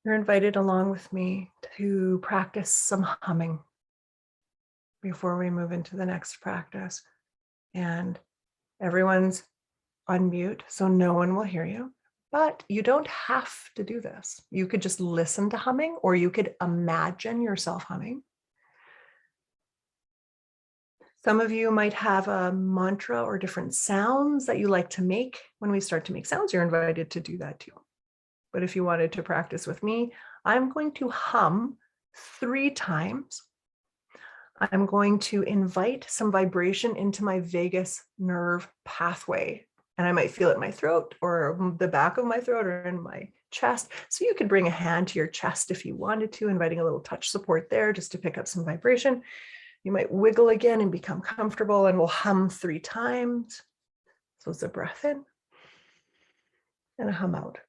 You're invited along with me to practice some humming before we move into the next practice. And everyone's on mute, so no one will hear you. But you don't have to do this. You could just listen to humming, or you could imagine yourself humming. Some of you might have a mantra or different sounds that you like to make. When we start to make sounds, you're invited to do that too. But if you wanted to practice with me, I'm going to hum 3 times. I'm going to invite some vibration into my vagus nerve pathway. And I might feel it in my throat or the back of my throat or in my chest. So you could bring a hand to your chest if you wanted to, inviting a little touch support there just to pick up some vibration. You might wiggle again and become comfortable, and we'll hum 3 times. So it's a breath in and a hum out.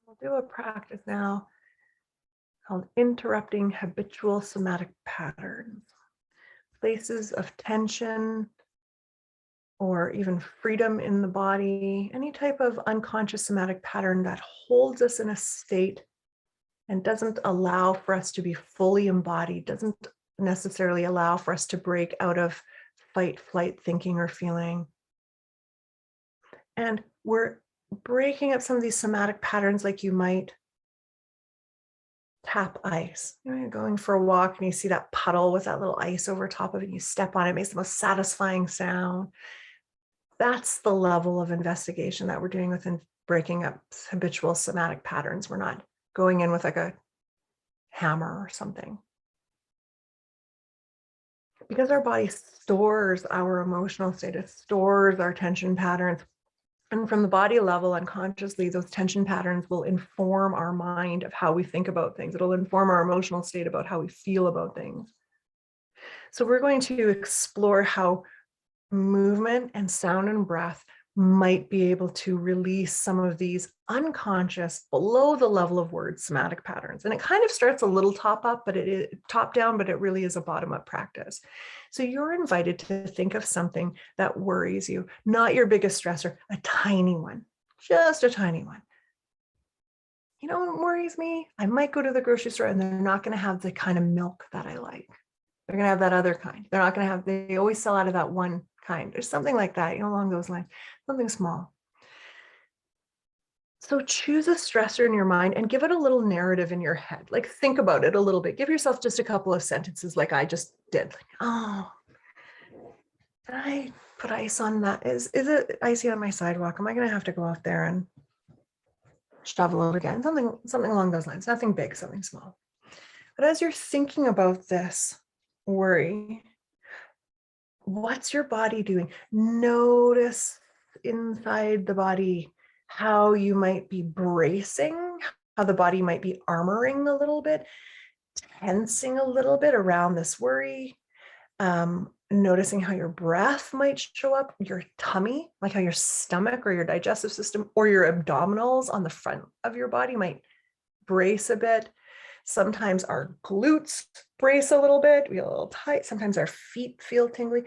We'll do a practice now called interrupting habitual somatic patterns, places of tension or even freedom in the body, any type of unconscious somatic pattern that holds us in a state and doesn't allow for us to be fully embodied, doesn't necessarily allow for us to break out of fight, flight thinking or feeling. And we're breaking up some of these somatic patterns like you might tap ice. You're going for a walk and you see that puddle with that little ice over top of it, and you step on it, it makes the most satisfying sound. That's the level of investigation that we're doing within breaking up habitual somatic patterns. We're not going in with like a hammer or something. Because our body stores our emotional state, it stores our tension patterns. And from the body level, unconsciously, those tension patterns will inform our mind of how we think about things. It'll inform our emotional state about how we feel about things. So we're going to explore how movement and sound and breath might be able to release some of these unconscious, below the level of words, somatic patterns. And it kind of starts a little top down, but it really is a bottom up practice. So you're invited to think of something that worries you, not your biggest stressor, a tiny one, just a tiny one. You know what worries me? I might go to the grocery store and they're not going to have the kind of milk that I like. They're going to have that other kind. They're not going to have, they always sell out of that one kind. There's something like that, along those lines, something small. So choose a stressor in your mind and give it a little narrative in your head. Like think about it a little bit. Give yourself just a couple of sentences like I just did. Like, oh, did I put ice on that? Is it icy on my sidewalk? Am I going to have to go out there and shovel it again? Something along those lines. Nothing big, something small. But as you're thinking about this worry, what's your body doing? Notice inside the body how you might be bracing, how the body might be armoring a little bit, tensing a little bit around this worry. Noticing how your breath might show up, your tummy, like how your stomach or your digestive system or your abdominals on the front of your body might brace a bit. Sometimes our glutes brace a little bit, we get a little tight. Sometimes our feet feel tingly.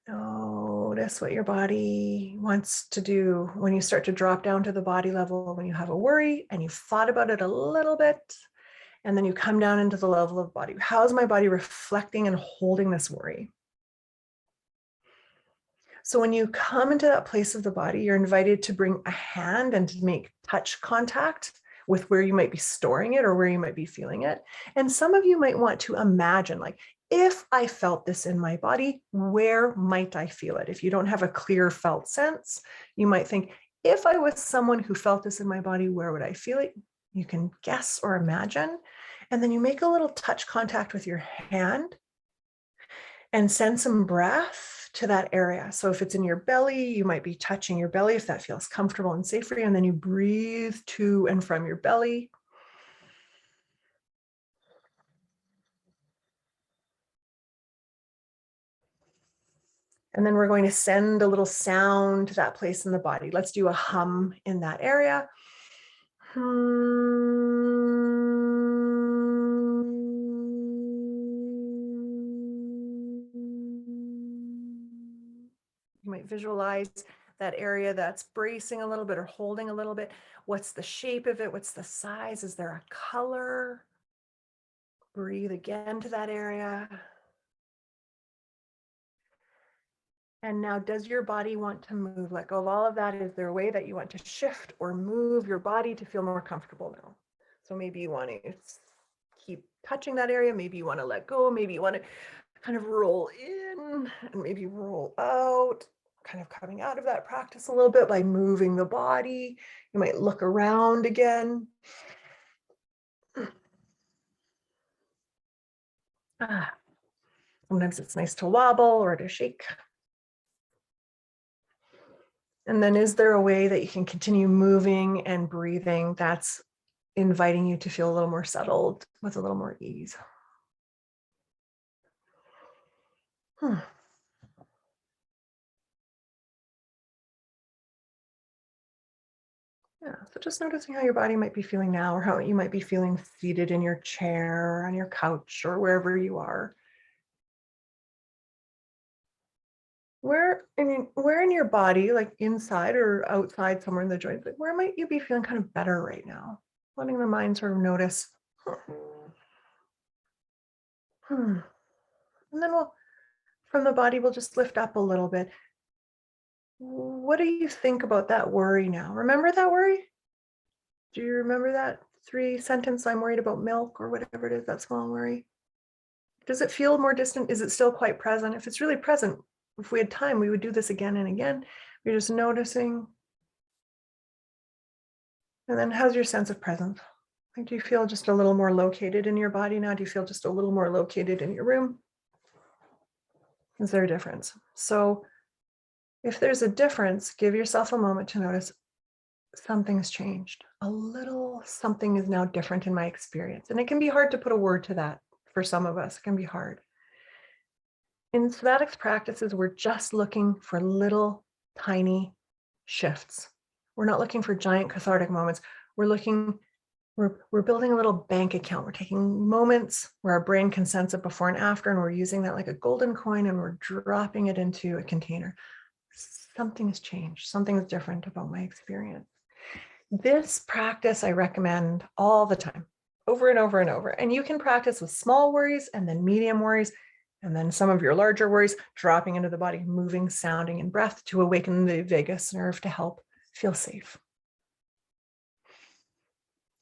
Notice what your body wants to do when you start to drop down to the body level, when you have a worry and you've thought about it a little bit, and then you come down into the level of body. How is my body reflecting and holding this worry? So when you come into that place of the body, you're invited to bring a hand and to make touch contact with where you might be storing it or where you might be feeling it. And some of you might want to imagine, like, if I felt this in my body, where might I feel it? If you don't have a clear felt sense, you might think, if I was someone who felt this in my body, where would I feel it? You can guess or imagine. And then you make a little touch contact with your hand and send some breath to that area. So if it's in your belly, you might be touching your belly if that feels comfortable and safe for you. And then you breathe to and from your belly. And then we're going to send a little sound to that place in the body. Let's do a hum in that area. might visualize that area that's bracing a little bit or holding a little bit. What's the shape of it? What's the size? Is there a color? Breathe again to that area. And now, does your body want to move? Let go of all of that. Is there a way that you want to shift or move your body to feel more comfortable now? So maybe you want to keep touching that area. Maybe you want to let go. Maybe you want to kind of roll in and maybe roll out, kind of coming out of that practice a little bit by moving the body. You might look around again. Sometimes it's nice to wobble or to shake. And then, is there a way that you can continue moving and breathing that's inviting you to feel a little more settled with a little more ease? Yeah, so just noticing how your body might be feeling now, or how you might be feeling seated in your chair or on your couch or wherever you are. Where in your body, like inside or outside, somewhere in the joints, like where might you be feeling kind of better right now? Letting the mind sort of notice. And then from the body, we'll just lift up a little bit. What do you think about that worry now? Remember that worry? Do you remember that 3-sentence, I'm worried about milk, or whatever it is, that small worry? Does it feel more distant? Is it still quite present? If it's really present, if we had time, we would do this again and again. We're just noticing. And then how's your sense of presence? Like, do you feel just a little more located in your body now? Do you feel just a little more located in your room? Is there a difference? So if there's a difference, give yourself a moment to notice something's changed. A little something is now different in my experience. And it can be hard to put a word to that for some of us. It can be hard. In somatics practices, we're just looking for little tiny shifts. We're not looking for giant cathartic moments. We're building a little bank account. We're taking moments where our brain can sense it before and after, and we're using that like a golden coin, and we're dropping it into a container. Something has changed. Something is different about my experience. This practice I recommend all the time, over and over and over. And you can practice with small worries and then medium worries, and then some of your larger worries, dropping into the body, moving, sounding, and breath to awaken the vagus nerve to help feel safe.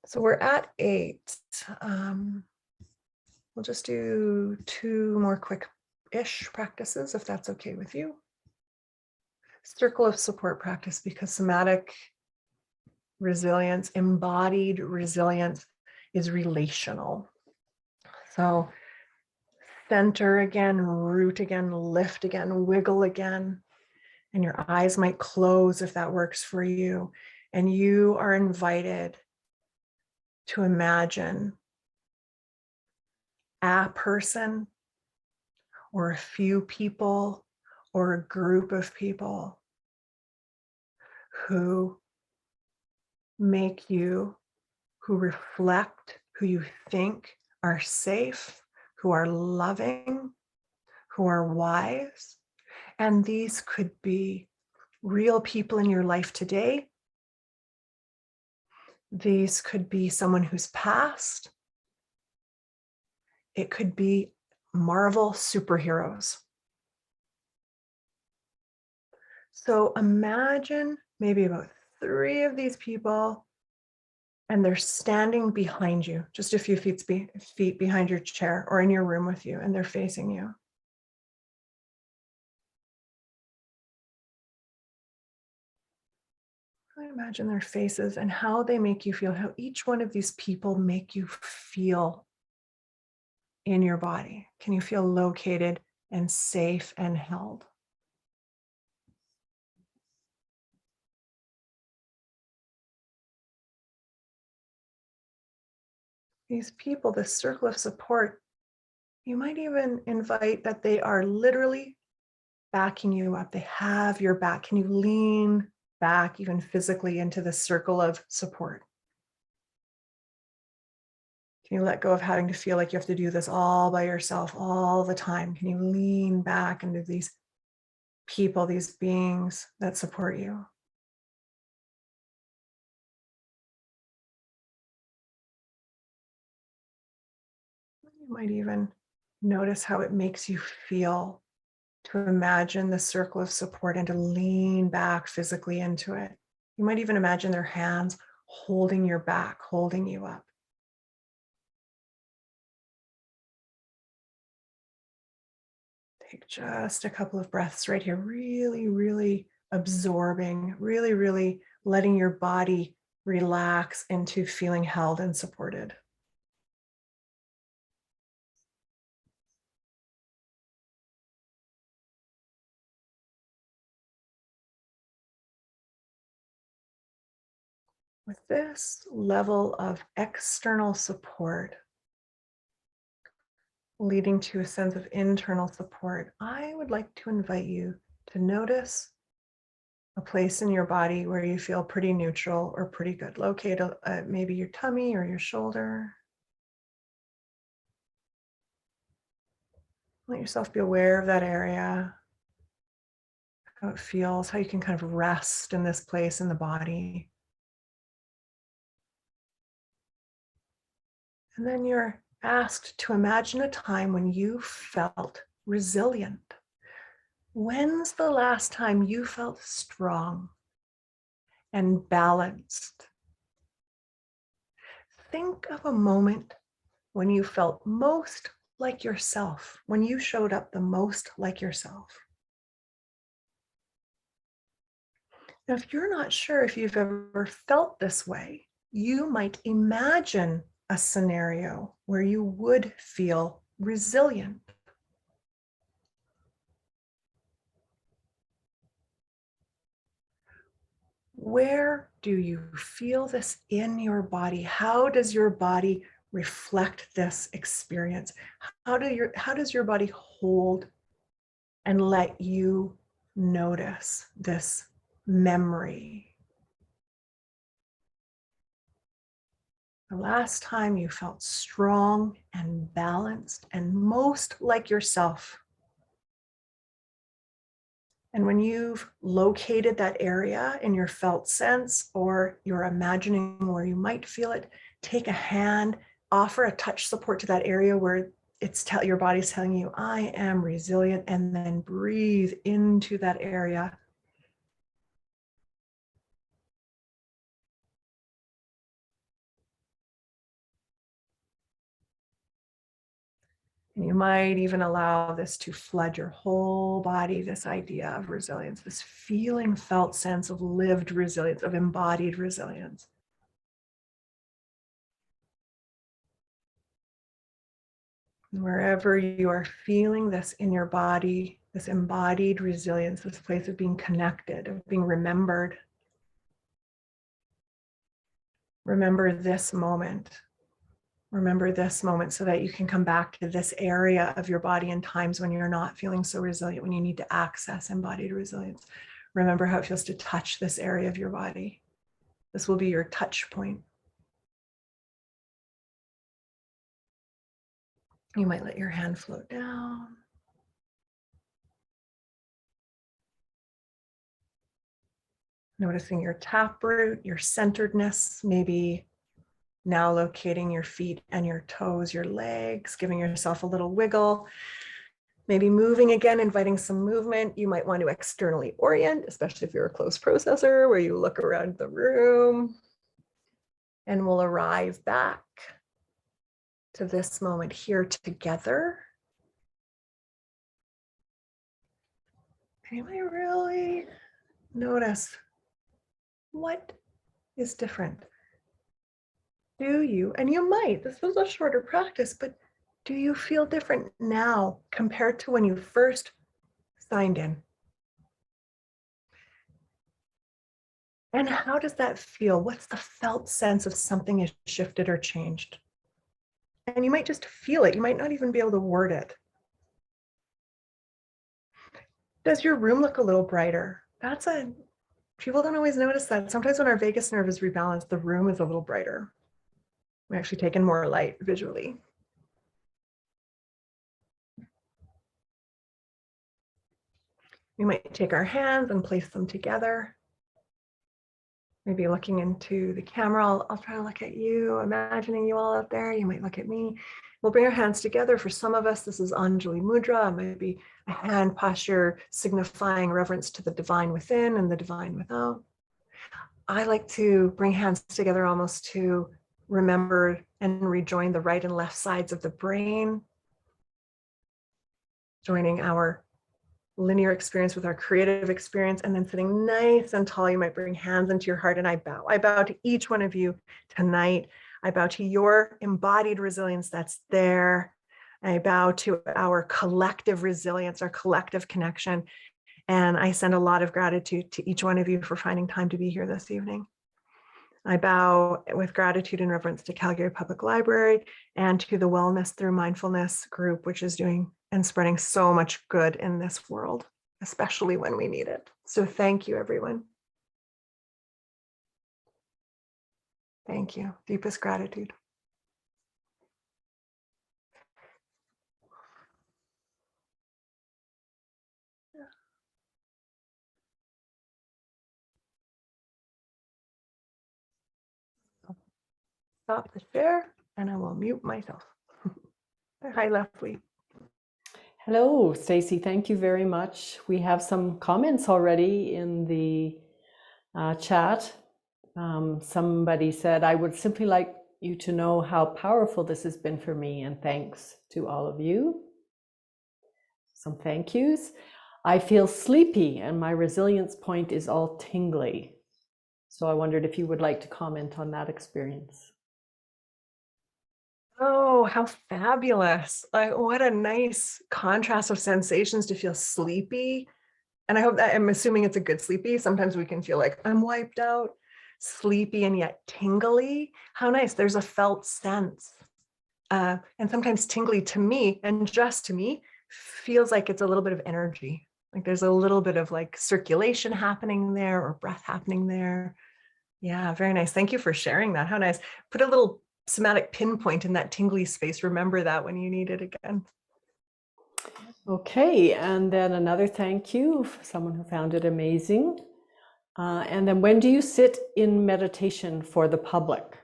So we're at 8. We'll just do 2 more quick-ish practices, if that's okay with you. Circle of support practice, because somatic resilience, embodied resilience, is relational. So center again, root again, lift again, wiggle again. And your eyes might close if that works for you. And you are invited to imagine a person or a few people or a group of people who make you, who reflect, who you think are safe, who are loving, who are wise. And these could be real people in your life today. These could be someone who's passed. It could be Marvel superheroes. So imagine maybe about 3 of these people, and they're standing behind you, just a few feet behind your chair or in your room with you, and they're facing you. Imagine their faces and how they make you feel, how each one of these people make you feel in your body. Can you feel located and safe and held? These people, this circle of support, you might even invite that they are literally backing you up. They have your back. Can you lean back even physically into the circle of support? Can you let go of having to feel like you have to do this all by yourself all the time? Can you lean back into these people, these beings that support you. You might even notice how it makes you feel to imagine the circle of support and to lean back physically into it. You might even imagine their hands holding your back, holding you up. Take just a couple of breaths right here, really, really absorbing, really, really letting your body relax into feeling held and supported. With this level of external support leading to a sense of internal support, I would like to invite you to notice a place in your body where you feel pretty neutral or pretty good. Locate maybe your tummy or your shoulder. Let yourself be aware of that area, how it feels, how you can kind of rest in this place in the body. And then you're asked to imagine a time when you felt resilient. When's the last time you felt strong and balanced? Think of a moment when you felt most like yourself, when you showed up the most like yourself. Now, if you're not sure if you've ever felt this way, you might imagine a scenario where you would feel resilient. Where do you feel this in your body? How does your body reflect this experience? How does your body hold and let you notice this memory? The last time you felt strong and balanced and most like yourself. And when you've located that area in your felt sense, or you're imagining where you might feel it, take a hand, offer a touch support to that area where your body's telling you, I am resilient, and then breathe into that area. And you might even allow this to flood your whole body, this idea of resilience, this feeling, felt sense of lived resilience, of embodied resilience. Wherever you are feeling this in your body, this embodied resilience, this place of being connected, of being remembered. Remember this moment. Remember this moment so that you can come back to this area of your body in times when you're not feeling so resilient, when you need to access embodied resilience. Remember how it feels to touch this area of your body. This will be your touch point. You might let your hand float down. Noticing your taproot, your centeredness, maybe now locating your feet and your toes, your legs, giving yourself a little wiggle. Maybe moving again, inviting some movement. You might want to externally orient, especially if you're a close processor, where you look around the room. And we'll arrive back to this moment here together. And you might really notice what is different. Do you, and you might, this was a shorter practice, but do you feel different now compared to when you first signed in? And how does that feel? What's the felt sense of something has shifted or changed? And you might just feel it. You might not even be able to word it. Does your room look a little brighter? People don't always notice that. Sometimes when our vagus nerve is rebalanced, the room is a little brighter. We actually take in more light visually. We might take our hands and place them together. Maybe looking into the camera. I'll try to look at you, imagining you all out there. You might look at me. We'll bring our hands together. For some of us, this is Anjali Mudra. It might be a hand posture signifying reverence to the divine within and the divine without. I like to bring hands together almost to remember and rejoin the right and left sides of the brain, joining our linear experience with our creative experience, and then sitting nice and tall. You might bring hands into your heart, and I bow. I bow to each one of you tonight. I bow to your embodied resilience that's there. I bow to our collective resilience, our collective connection. And I send a lot of gratitude to each one of you for finding time to be here this evening. I bow with gratitude and reverence to Calgary Public Library and to the Wellness Through Mindfulness group, which is doing and spreading so much good in this world, especially when we need it. So thank you, everyone. Thank you. Deepest gratitude. Stop the share and I will mute myself. Hi, Leslie. Hello, Stacy. Thank you very much. We have some comments already in the chat. Somebody said, I would simply like you to know how powerful this has been for me, and thanks to all of you. Some thank yous. I feel sleepy and my resilience point is all tingly. So I wondered if you would like to comment on that experience. Oh, how fabulous. What a nice contrast of sensations to feel sleepy. And I hope that, I'm assuming it's a good sleepy. Sometimes we can feel like I'm wiped out, sleepy and yet tingly. How nice. There's a felt sense. And sometimes tingly to me, and just to me, feels like it's a little bit of energy. Like there's a little bit of like circulation happening there or breath happening there. Yeah, very nice. Thank you for sharing that. How nice. Put a little somatic pinpoint in that tingly space. Remember that when you need it again. Okay, and then another thank you for someone who found it amazing. And then when do you sit in meditation for the public?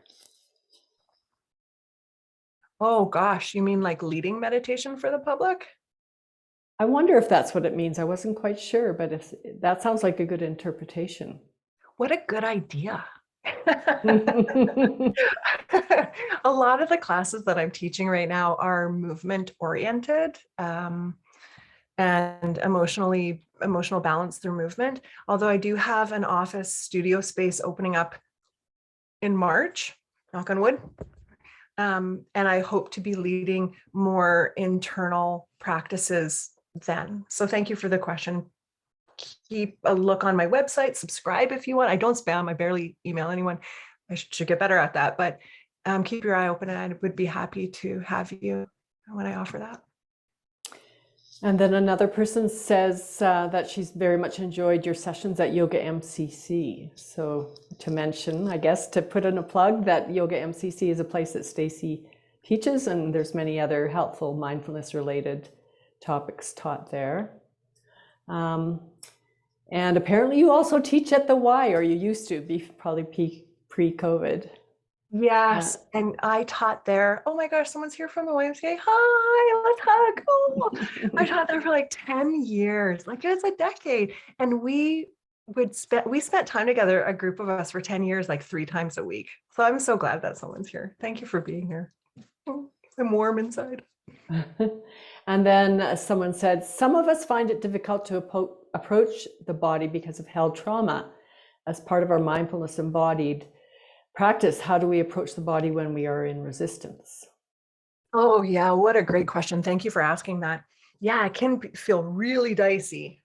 Oh gosh, you mean like leading meditation for the public? I wonder if that's what it means. I wasn't quite sure, but if that sounds like a good interpretation. What a good idea. A lot of the classes that I'm teaching right now are movement oriented and emotional balance through movement. Although I do have an office studio space opening up in March, knock on wood. And I hope to be leading more internal practices then. So thank you for the question. Keep a look on my website, subscribe if you want. I don't spam, I barely email anyone. I should get better at that, but keep your eye open and I would be happy to have you when I offer that. And then another person says that she's very much enjoyed your sessions at Yoga MCC. So to mention, I guess, to put in a plug that Yoga MCC is a place that Stacy teaches, and there's many other helpful mindfulness related topics taught there. And apparently you also teach at the Y, or you used to be, probably pre-COVID. Yes, and I taught there. Oh my gosh, someone's here from the YMCA. Hi, let's hug. Oh, I taught there for like 10 years, like it was a decade. And we spent time together, a group of us for 10 years, like 3 times a week. So I'm so glad that someone's here. Thank you for being here. I'm warm inside. And then someone said, some of us find it difficult to approach the body because of held trauma. As part of our mindfulness embodied practice, how do we approach the body when we are in resistance? Oh yeah, what a great question. Thank you for asking that. Yeah, it can feel really dicey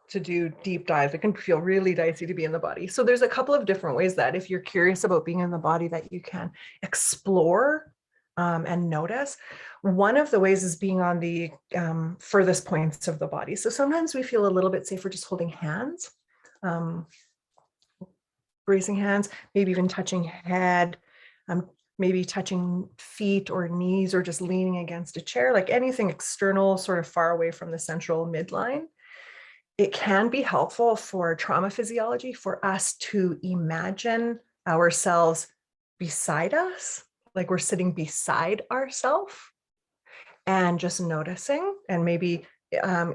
to do deep dives. It can feel really dicey to be in the body. So there's a couple of different ways that if you're curious about being in the body that you can explore and notice. One of the ways is being on the furthest points of the body. So sometimes we feel a little bit safer just holding hands, bracing hands, maybe even touching head, maybe touching feet or knees, or just leaning against a chair, like anything external, sort of far away from the central midline. it can be helpful for trauma physiology for us to imagine ourselves beside us, like we're sitting beside ourselves, and just noticing, and maybe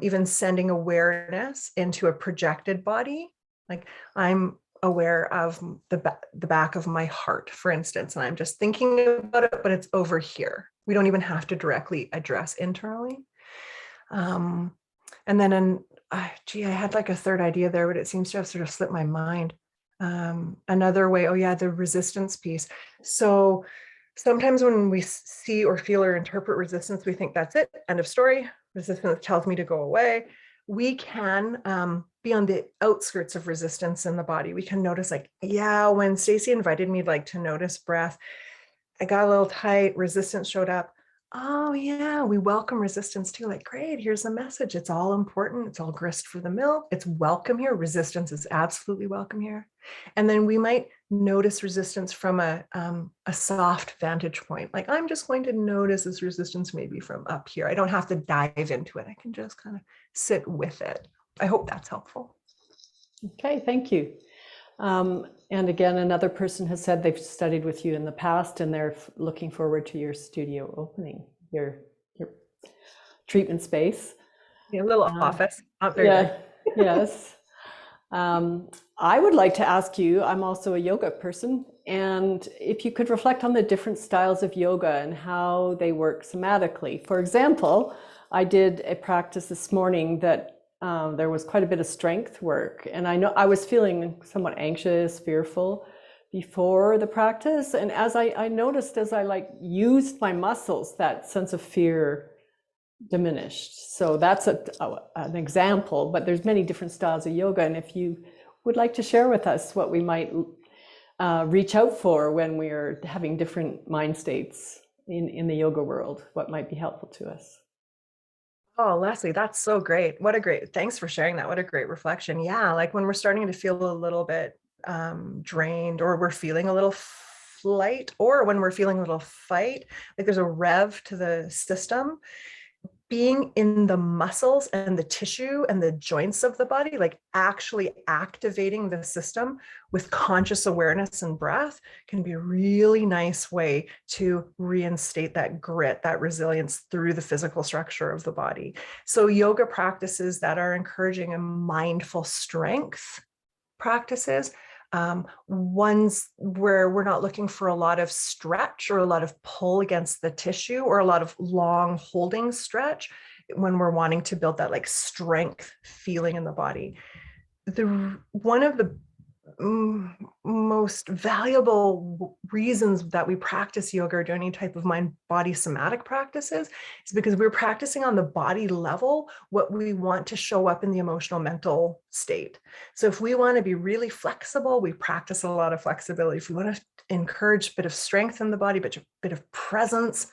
even sending awareness into a projected body. Like I'm aware of the back of my heart, for instance, and I'm just thinking about it, but it's over here. We don't even have to directly address internally. And then, I had like a third idea there, but it seems to have sort of slipped my mind. Another way, oh yeah, the resistance piece. So sometimes when we see or feel or interpret resistance, we think that's it, end of story. Resistance tells me to go away. We can be on the outskirts of resistance in the body. We can notice, like, yeah, when Stacey invited me like to notice breath, I got a little tight, resistance showed up. Oh yeah, we welcome resistance too. Like, great, here's the message. It's all important. It's all grist for the mill. It's welcome here. Resistance is absolutely welcome here. And then we might notice resistance from a soft vantage point. Like, I'm just going to notice this resistance maybe from up here. I don't have to dive into it. I can just kind of sit with it. I hope that's helpful. Okay, thank you. And again, another person has said they've studied with you in the past and they're looking forward to your studio opening, your treatment space. Yeah, a little office, not very big. Yes. I would like to ask you, I'm also a yoga person, and if you could reflect on the different styles of yoga and how they work somatically. For example, I did a practice this morning that there was quite a bit of strength work, and I know I was feeling somewhat anxious, fearful before the practice, and as I noticed as I like used my muscles, that sense of fear diminished. So that's an example, but there's many different styles of yoga, and if you would like to share with us what we might reach out for when we're having different mind states in the yoga world, what might be helpful to us. Oh, Leslie, that's so great. Thanks for sharing that. What a great reflection. Yeah, like when we're starting to feel a little bit drained, or we're feeling a little flight, or when we're feeling a little fight, like there's a rev to the system, being in the muscles and the tissue and the joints of the body, like actually activating the system with conscious awareness and breath, can be a really nice way to reinstate that grit, that resilience through the physical structure of the body. So yoga practices that are encouraging a mindful strength practices, ones where we're not looking for a lot of stretch or a lot of pull against the tissue or a lot of long holding stretch when we're wanting to build that like strength feeling in the body. One of the most valuable reasons that we practice yoga or do any type of mind body somatic practices is because we're practicing on the body level what we want to show up in the emotional mental state. So if we want to be really flexible, we practice a lot of flexibility. If we want to encourage a bit of strength in the body, but a bit of presence,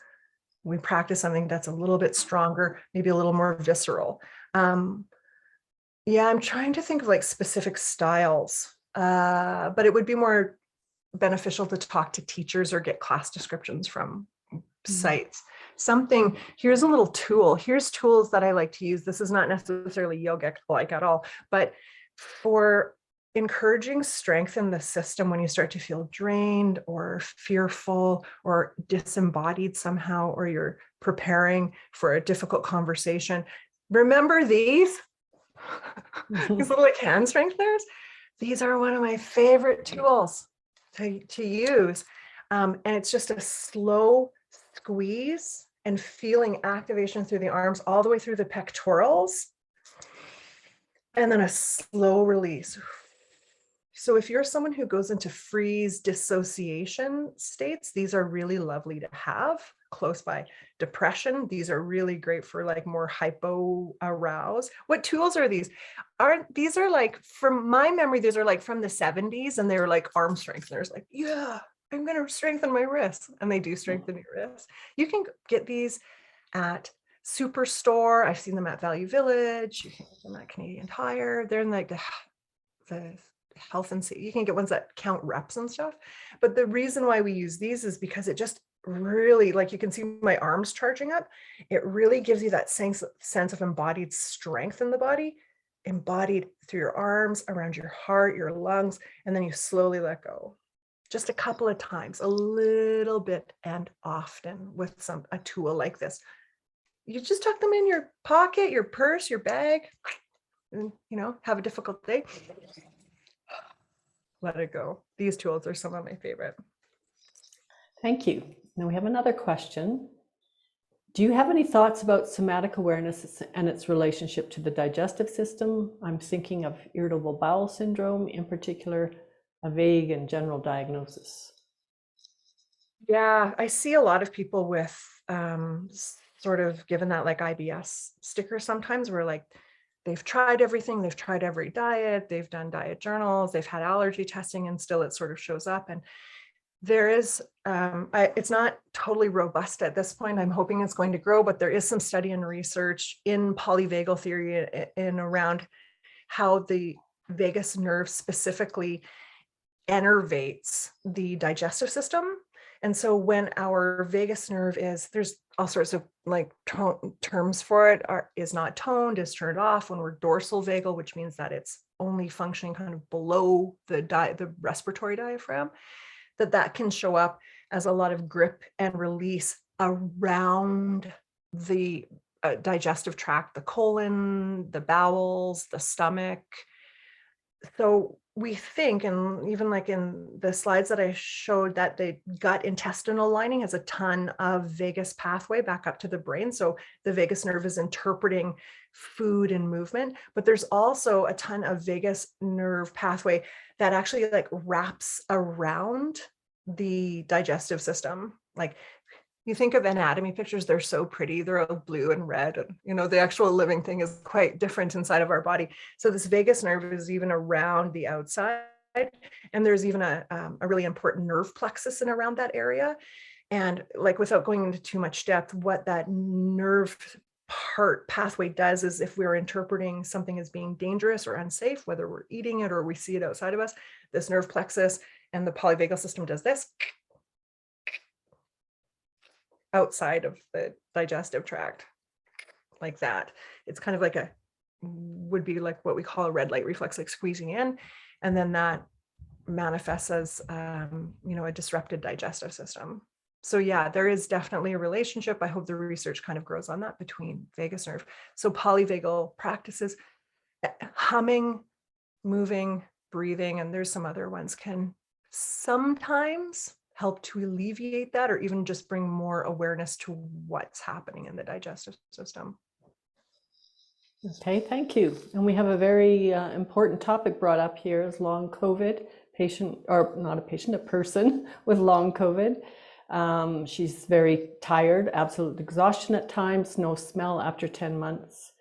we practice something that's a little bit stronger, maybe a little more visceral. Yeah, I'm trying to think of like specific styles. But it would be more beneficial to talk to teachers or get class descriptions from sites. Here's a little tool. Here's tools that I like to use. This is not necessarily yoga-like at all, but for encouraging strength in the system when you start to feel drained or fearful or disembodied somehow, or you're preparing for a difficult conversation. Remember these? These little like hand strengtheners. These are one of my favorite tools to use. And it's just a slow squeeze and feeling activation through the arms all the way through the pectorals. And then a slow release. So if you're someone who goes into freeze dissociation states, these are really lovely to have close by. Depression, these are really great for like more hypo aroused. What tools are these? These are like, from my memory, these are like from the 70s, and they were like arm strengtheners, like, yeah, I'm going to strengthen my wrists. And they do strengthen your wrists. You can get these at Superstore. I've seen them at Value Village. You can get them at Canadian Tire. They're in like the health and safety. You can get ones that count reps and stuff. But the reason why we use these is because it just really, like, you can see my arms charging up. It really gives you that sense of embodied strength in the body. embodied through your arms, around your heart, your lungs, and then you slowly let go. Just a couple of times, a little bit and often with a tool like this. You just tuck them in your pocket, your purse, your bag, and have a difficult day. Let it go. These tools are some of my favorite. Thank you. Now we have another question. Do you have any thoughts about somatic awareness and its relationship to the digestive system? I'm thinking of irritable bowel syndrome, in particular, a vague and general diagnosis. Yeah, I see a lot of people with sort of given that like IBS sticker sometimes, where like they've tried everything, they've tried every diet, they've done diet journals, they've had allergy testing, and still it sort of shows up. And there is, it's not totally robust at this point. I'm hoping it's going to grow, but there is some study and research in polyvagal theory in around how the vagus nerve specifically innervates the digestive system. And so when our vagus nerve there's all sorts of like terms for it, is not toned, is turned off when we're dorsal vagal, which means that it's only functioning kind of below the respiratory diaphragm, that can show up as a lot of grip and release around the digestive tract, the colon, the bowels, the stomach. So we think, and even like in the slides that I showed, that the gut intestinal lining has a ton of vagus pathway back up to the brain. So the vagus nerve is interpreting food and movement, but there's also a ton of vagus nerve pathway that actually like wraps around the digestive system. Like you think of anatomy pictures, they're so pretty. They're all blue and red. And, the actual living thing is quite different inside of our body. So this vagus nerve is even around the outside. And there's even a really important nerve plexus in around that area. And like, without going into too much depth, what that nerve pathway does is if we're interpreting something as being dangerous or unsafe, whether we're eating it or we see it outside of us, this nerve plexus and the polyvagal system does this outside of the digestive tract, like that. It's kind of like would be like what we call a red light reflex, like squeezing in, and then that manifests as a disrupted digestive system. So yeah, there is definitely a relationship. I hope the research kind of grows on that between vagus nerve. So polyvagal practices, humming, moving, breathing, and there's some other ones, can sometimes help to alleviate that, or even just bring more awareness to what's happening in the digestive system. Okay, thank you. And we have a very important topic brought up here, is long COVID. A person with long COVID. She's very tired, absolute exhaustion at times, no smell after 10 months.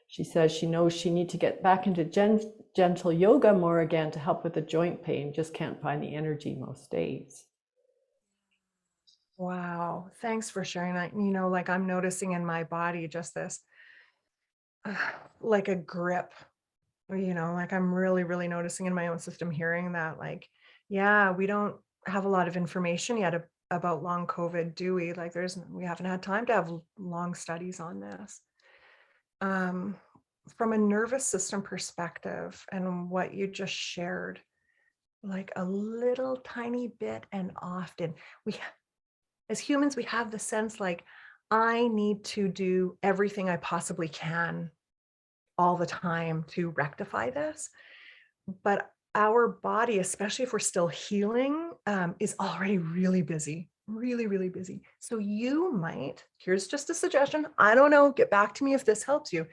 She says she knows she needs to get back into gentle yoga more again to help with the joint pain, just can't find the energy most days. Wow, thanks for sharing that. Like I'm noticing in my body just this, like a grip, like I'm really, really noticing in my own system, hearing that, like, yeah, we don't have a lot of information yet about long COVID, do we? Like we haven't had time to have long studies on this. From a nervous system perspective and what you just shared, like a little tiny bit and often, as humans, we have the sense like, I need to do everything I possibly can all the time to rectify this. But our body, especially if we're still healing, is already really busy, really, really busy. So you might, here's just a suggestion, I don't know, get back to me if this helps you.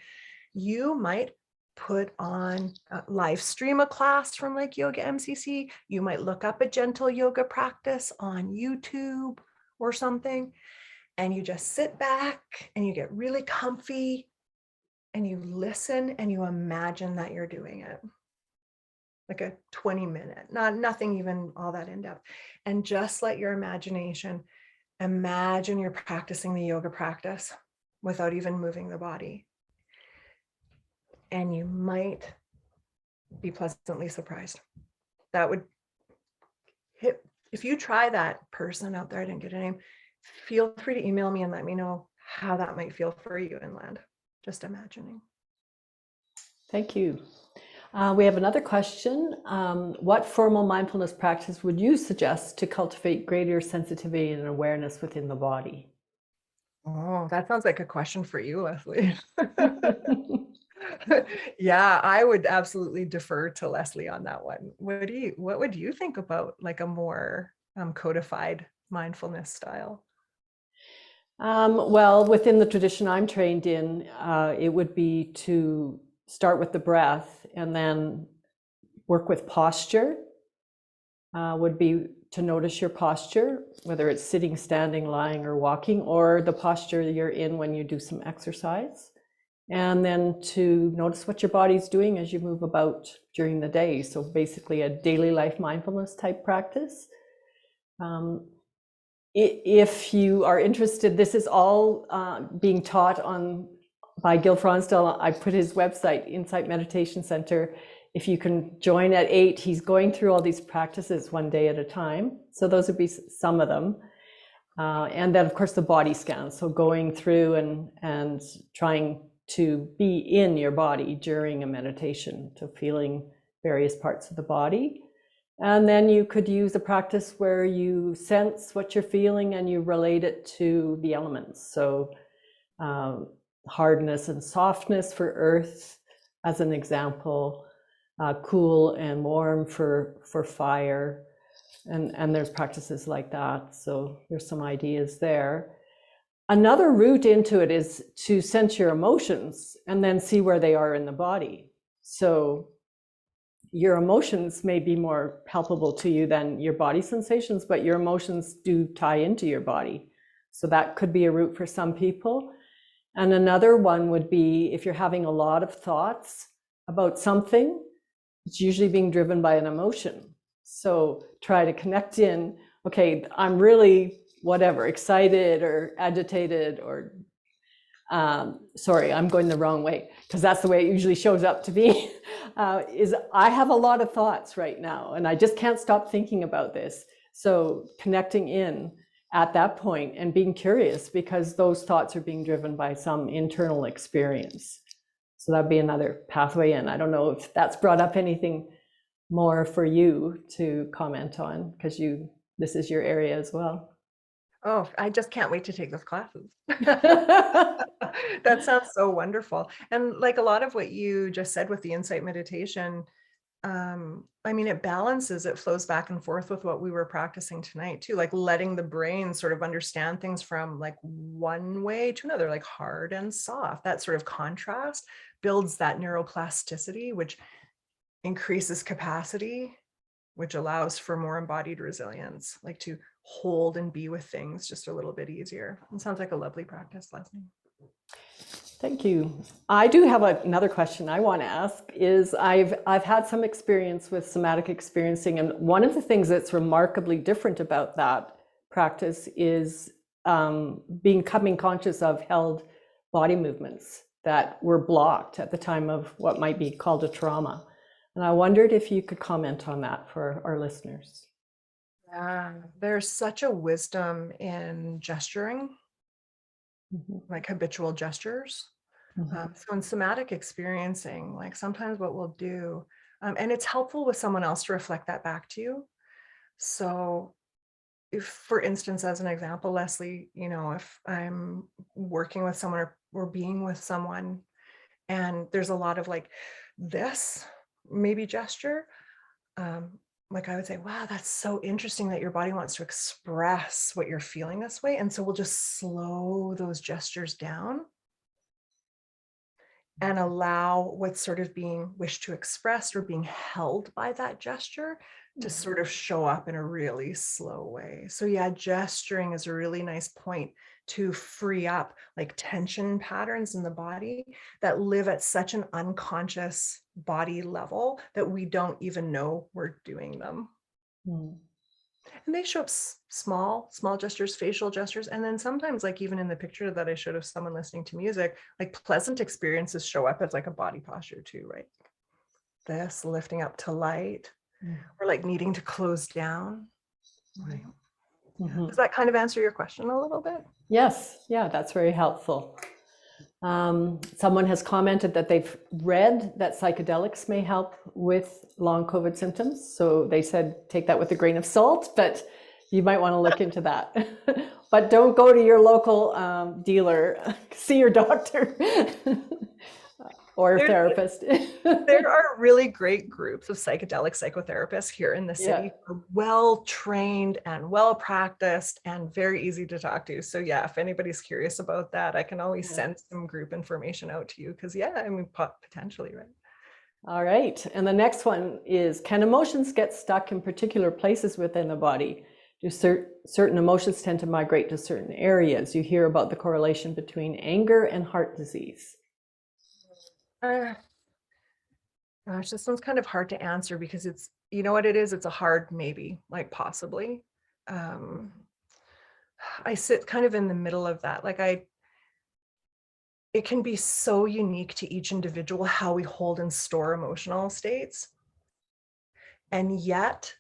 You might put on live stream a class from like Yoga MCC. You might look up a gentle yoga practice on YouTube or something, and you just sit back and you get really comfy and you listen and you imagine that you're doing it, like a 20-minute, nothing even all that in depth, and just let your imagination imagine you're practicing the yoga practice without even moving the body. And you might be pleasantly surprised. That would hit. If you try that, person out there, I didn't get a name, feel free to email me and let me know how that might feel for you inland. Just imagining. Thank you. We have another question. What formal mindfulness practice would you suggest to cultivate greater sensitivity and awareness within the body? Oh, that sounds like a question for you, Leslie. Yeah, I would absolutely defer to Leslie on that one. What would you think about like a more codified mindfulness style? Well, within the tradition I'm trained in, it would be to start with the breath and then work with posture. Would be to notice your posture, whether it's sitting, standing, lying, or walking, or the posture you're in when you do some exercise. And then to notice what your body's doing as you move about during the day. So basically a daily life mindfulness type practice. If you are interested, this is all being taught by Gil Fronsdal. I put his website, Insight Meditation Center. If you can join at 8, he's going through all these practices one day at a time. So those would be some of them. And then of course the body scan. So going through and trying to be in your body during a meditation, so feeling various parts of the body. And then you could use a practice where you sense what you're feeling and you relate it to the elements. So hardness and softness for earth, as an example, cool and warm for fire. And there's practices like that. So there's some ideas there. Another route into it is to sense your emotions and then see where they are in the body. So your emotions may be more palpable to you than your body sensations, but your emotions do tie into your body. So that could be a route for some people. And another one would be if you're having a lot of thoughts about something, it's usually being driven by an emotion. So try to connect in, okay, I'm really whatever, excited or agitated or sorry, I'm going the wrong way because that's the way it usually shows up to me, is I have a lot of thoughts right now and I just can't stop thinking about this. So connecting in at that point and being curious because those thoughts are being driven by some internal experience. So that'd be another pathway in. I don't know if that's brought up anything more for you to comment on because this is your area as well. Oh, I just can't wait to take those classes. That sounds so wonderful. And like a lot of what you just said with the insight meditation, I mean, it balances, it flows back and forth with what we were practicing tonight too, like letting the brain sort of understand things from like one way to another, like hard and soft. That sort of contrast builds that neuroplasticity, which increases capacity, which allows for more embodied resilience, like to hold and be with things just a little bit easier. It sounds like a lovely practice, Leslie. Thank you. I do have another question I want to ask is I've had some experience with somatic experiencing, and one of the things that's remarkably different about that practice is becoming conscious of held body movements that were blocked at the time of what might be called a trauma. And I wondered if you could comment on that for our listeners. Yeah, there's such a wisdom in gesturing, like habitual gestures. So in somatic experiencing, like sometimes what we'll do, and it's helpful with someone else to reflect that back to you. So if, for instance, as an example, Leslie, if I'm working with someone or being with someone and there's a lot of like this maybe gesture, like I would say, wow, that's so interesting that your body wants to express what you're feeling this way. And so we'll just slow those gestures down and allow what's sort of being wished to express or being held by that gesture to sort of show up in a really slow way. So yeah, gesturing is a really nice point to free up like tension patterns in the body that live at such an unconscious body level that we don't even know we're doing them. And they show up small gestures, facial gestures. And then sometimes, like even in the picture that I showed of someone listening to music, like pleasant experiences show up as like a body posture too, right? This lifting up to light or like needing to close down. Right. Does that kind of answer your question a little bit? Yes, yeah, that's very helpful. Someone has commented that they've read that psychedelics may help with long COVID symptoms. So they said, take that with a grain of salt, but you might want to look into that. But don't go to your local dealer, see your doctor or therapist. There are really great groups of psychedelic psychotherapists here in the city, well trained and well practiced and very easy to talk to. So yeah, if anybody's curious about that, I can always send some group information out to you, because I mean, potentially, right? All right. And the next one is, can emotions get stuck in particular places within the body? Do certain emotions tend to migrate to certain areas? You hear about the correlation between anger and heart disease. Gosh, this one's kind of hard to answer, because it's, you know what it is? It's a hard maybe, like possibly. I sit kind of in the middle of that. Like it can be so unique to each individual how we hold and store emotional states. And yet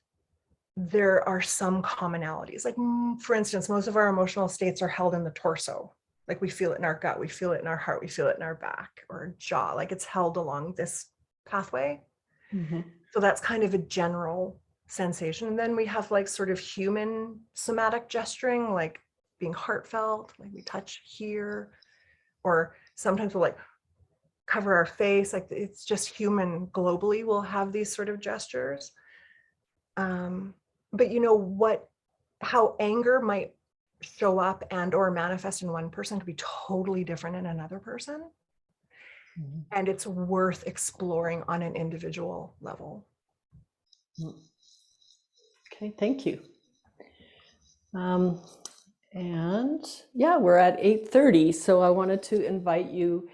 there are some commonalities. Like, for instance, most of our emotional states are held in the torso. Like we feel it in our gut, we feel it in our heart, we feel it in our back or jaw, like it's held along this pathway. So that's kind of a general sensation. And then we have like sort of human somatic gesturing, like being heartfelt, like we touch here, or sometimes we'll like cover our face, like it's just human globally, we'll have these sort of gestures. But you know how anger might show up and or manifest in one person could be totally different in another person. And it's worth exploring on an individual level. Okay, thank you. And yeah, we're at 8:30, so I wanted to invite you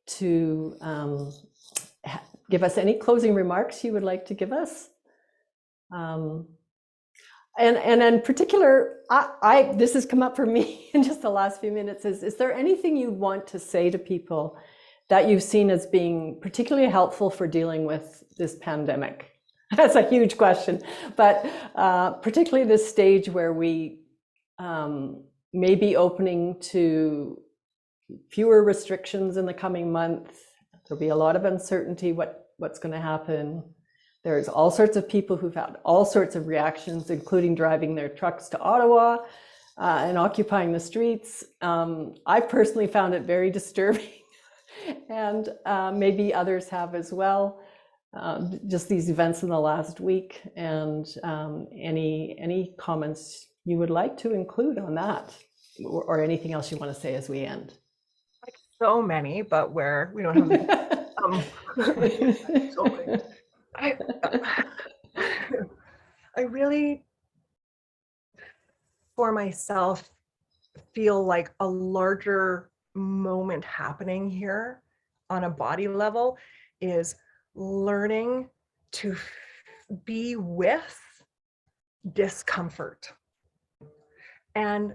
to give us any closing remarks you would like to give us. And in particular, this has come up for me in just the last few minutes, is there anything you want to say to people that you've seen as being particularly helpful for dealing with this pandemic? That's a huge question, but particularly this stage where we may be opening to fewer restrictions in the coming month. There'll be a lot of uncertainty what's going to happen. There's all sorts of people who've had all sorts of reactions, including driving their trucks to Ottawa and occupying the streets. I personally found it very disturbing, and maybe others have as well. Just these events in the last week, and any comments you would like to include on that, or anything else you want to say as we end? Like so many, but where we don't have so many. I really, for myself, feel like a larger moment happening here on a body level is learning to be with discomfort, and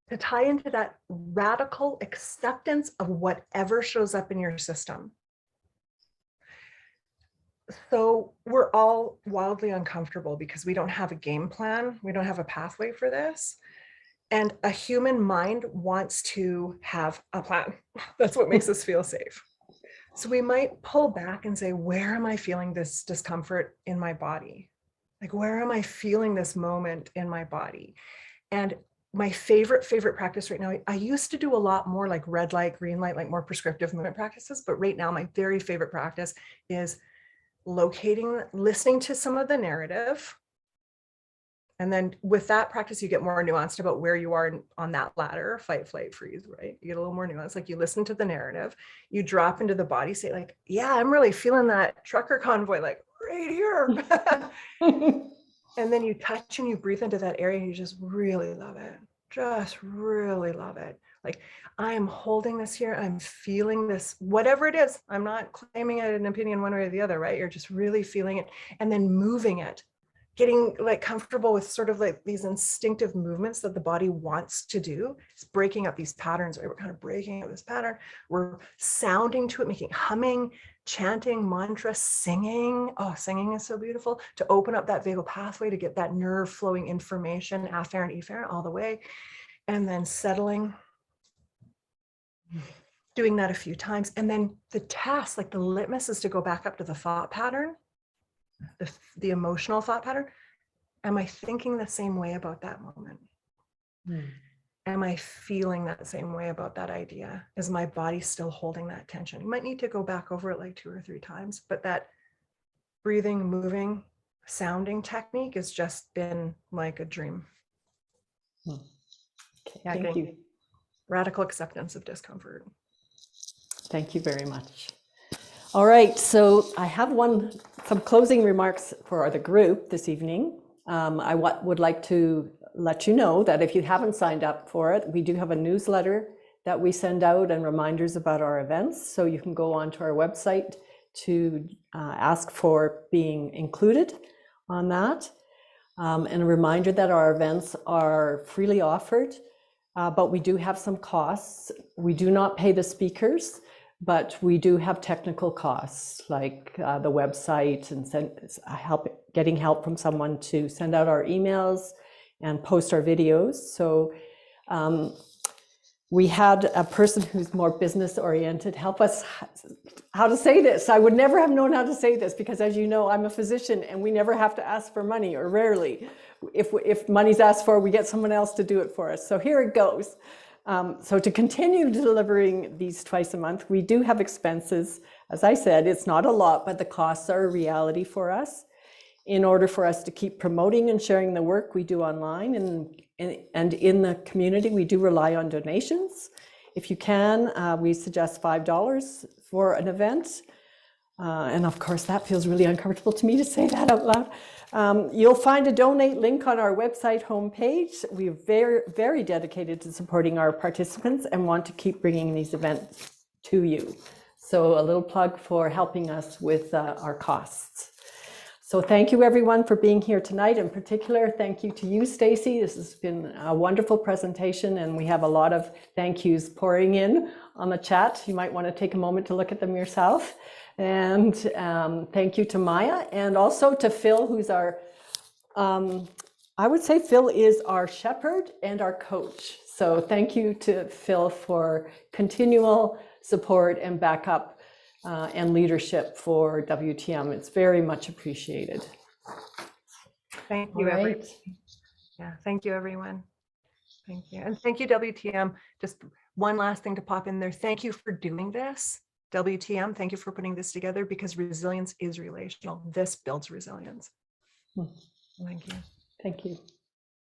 to tie into that radical acceptance of whatever shows up in your system. So we're all wildly uncomfortable because we don't have a game plan. We don't have a pathway for this. And a human mind wants to have a plan. That's what makes us feel safe. So we might pull back and say, where am I feeling this discomfort in my body? Like, where am I feeling this moment in my body? And my favorite practice right now, I used to do a lot more like red light, green light, like more prescriptive movement practices. But right now, my very favorite practice is listening to some of the narrative. And then with that practice, you get more nuanced about where you are on that ladder, fight, flight, freeze, right? You get a little more nuanced, like you listen to the narrative, you drop into the body, say like, yeah, I'm really feeling that trucker convoy, like right here. And then you touch and you breathe into that area and you just really love it. Just really love it. Like, I am holding this here. I'm feeling this, whatever it is. I'm not claiming an opinion one way or the other, right? You're just really feeling it and then moving it, getting like comfortable with sort of like these instinctive movements that the body wants to do. It's breaking up these patterns, right? We're kind of breaking up this pattern. We're sounding to it, making humming, chanting, mantra, singing. Oh, singing is so beautiful, to open up that vagal pathway, to get that nerve flowing information, afferent, efferent all the way. And then settling doing that a few times. And then the task, like the litmus, is to go back up to the thought pattern, the emotional thought pattern. Am I thinking the same way about that moment? Am I feeling that same way about that idea? Is my body still holding that tension? You might need to go back over it like 2 or 3 times, but that breathing, moving, sounding technique has just been like a dream. Okay, thank you. Radical acceptance of discomfort. Thank you very much. All right, so I have some closing remarks for the group this evening. I would like to let you know that if you haven't signed up for it, we do have a newsletter that we send out and reminders about our events. So you can go onto our website to ask for being included on that. And a reminder that our events are freely offered, but we do have some costs. We do not pay the speakers, but we do have technical costs like the website and getting help from someone to send out our emails and post our videos. So we had a person who's more business oriented help us how to say this. I would never have known how to say this because, as you know, I'm a physician and we never have to ask for money, or rarely. If money's asked for, we get someone else to do it for us. So here it goes. So to continue delivering these twice a month, we do have expenses. As I said, it's not a lot, but the costs are a reality for us. In order for us to keep promoting and sharing the work we do online and in the community, we do rely on donations. If you can, we suggest $5 for an event. And of course, that feels really uncomfortable to me to say that out loud. You'll find a donate link on our website homepage. We're very, very dedicated to supporting our participants and want to keep bringing these events to you. So a little plug for helping us with our costs. So thank you everyone for being here tonight. In particular, thank you to you, Stacy. This has been a wonderful presentation and we have a lot of thank yous pouring in on the chat. You might want to take a moment to look at them yourself. And thank you to Maya and also to Phil, who's our, I would say Phil is our shepherd and our coach. So thank you to Phil for continual support and backup and leadership for WTM. It's very much appreciated. Thank you, everyone. Yeah, thank you, everyone. Thank you. And thank you, WTM. Just one last thing to pop in there. Thank you for doing this. WTM, thank you for putting this together because resilience is relational. This builds resilience. Thank you. Thank you.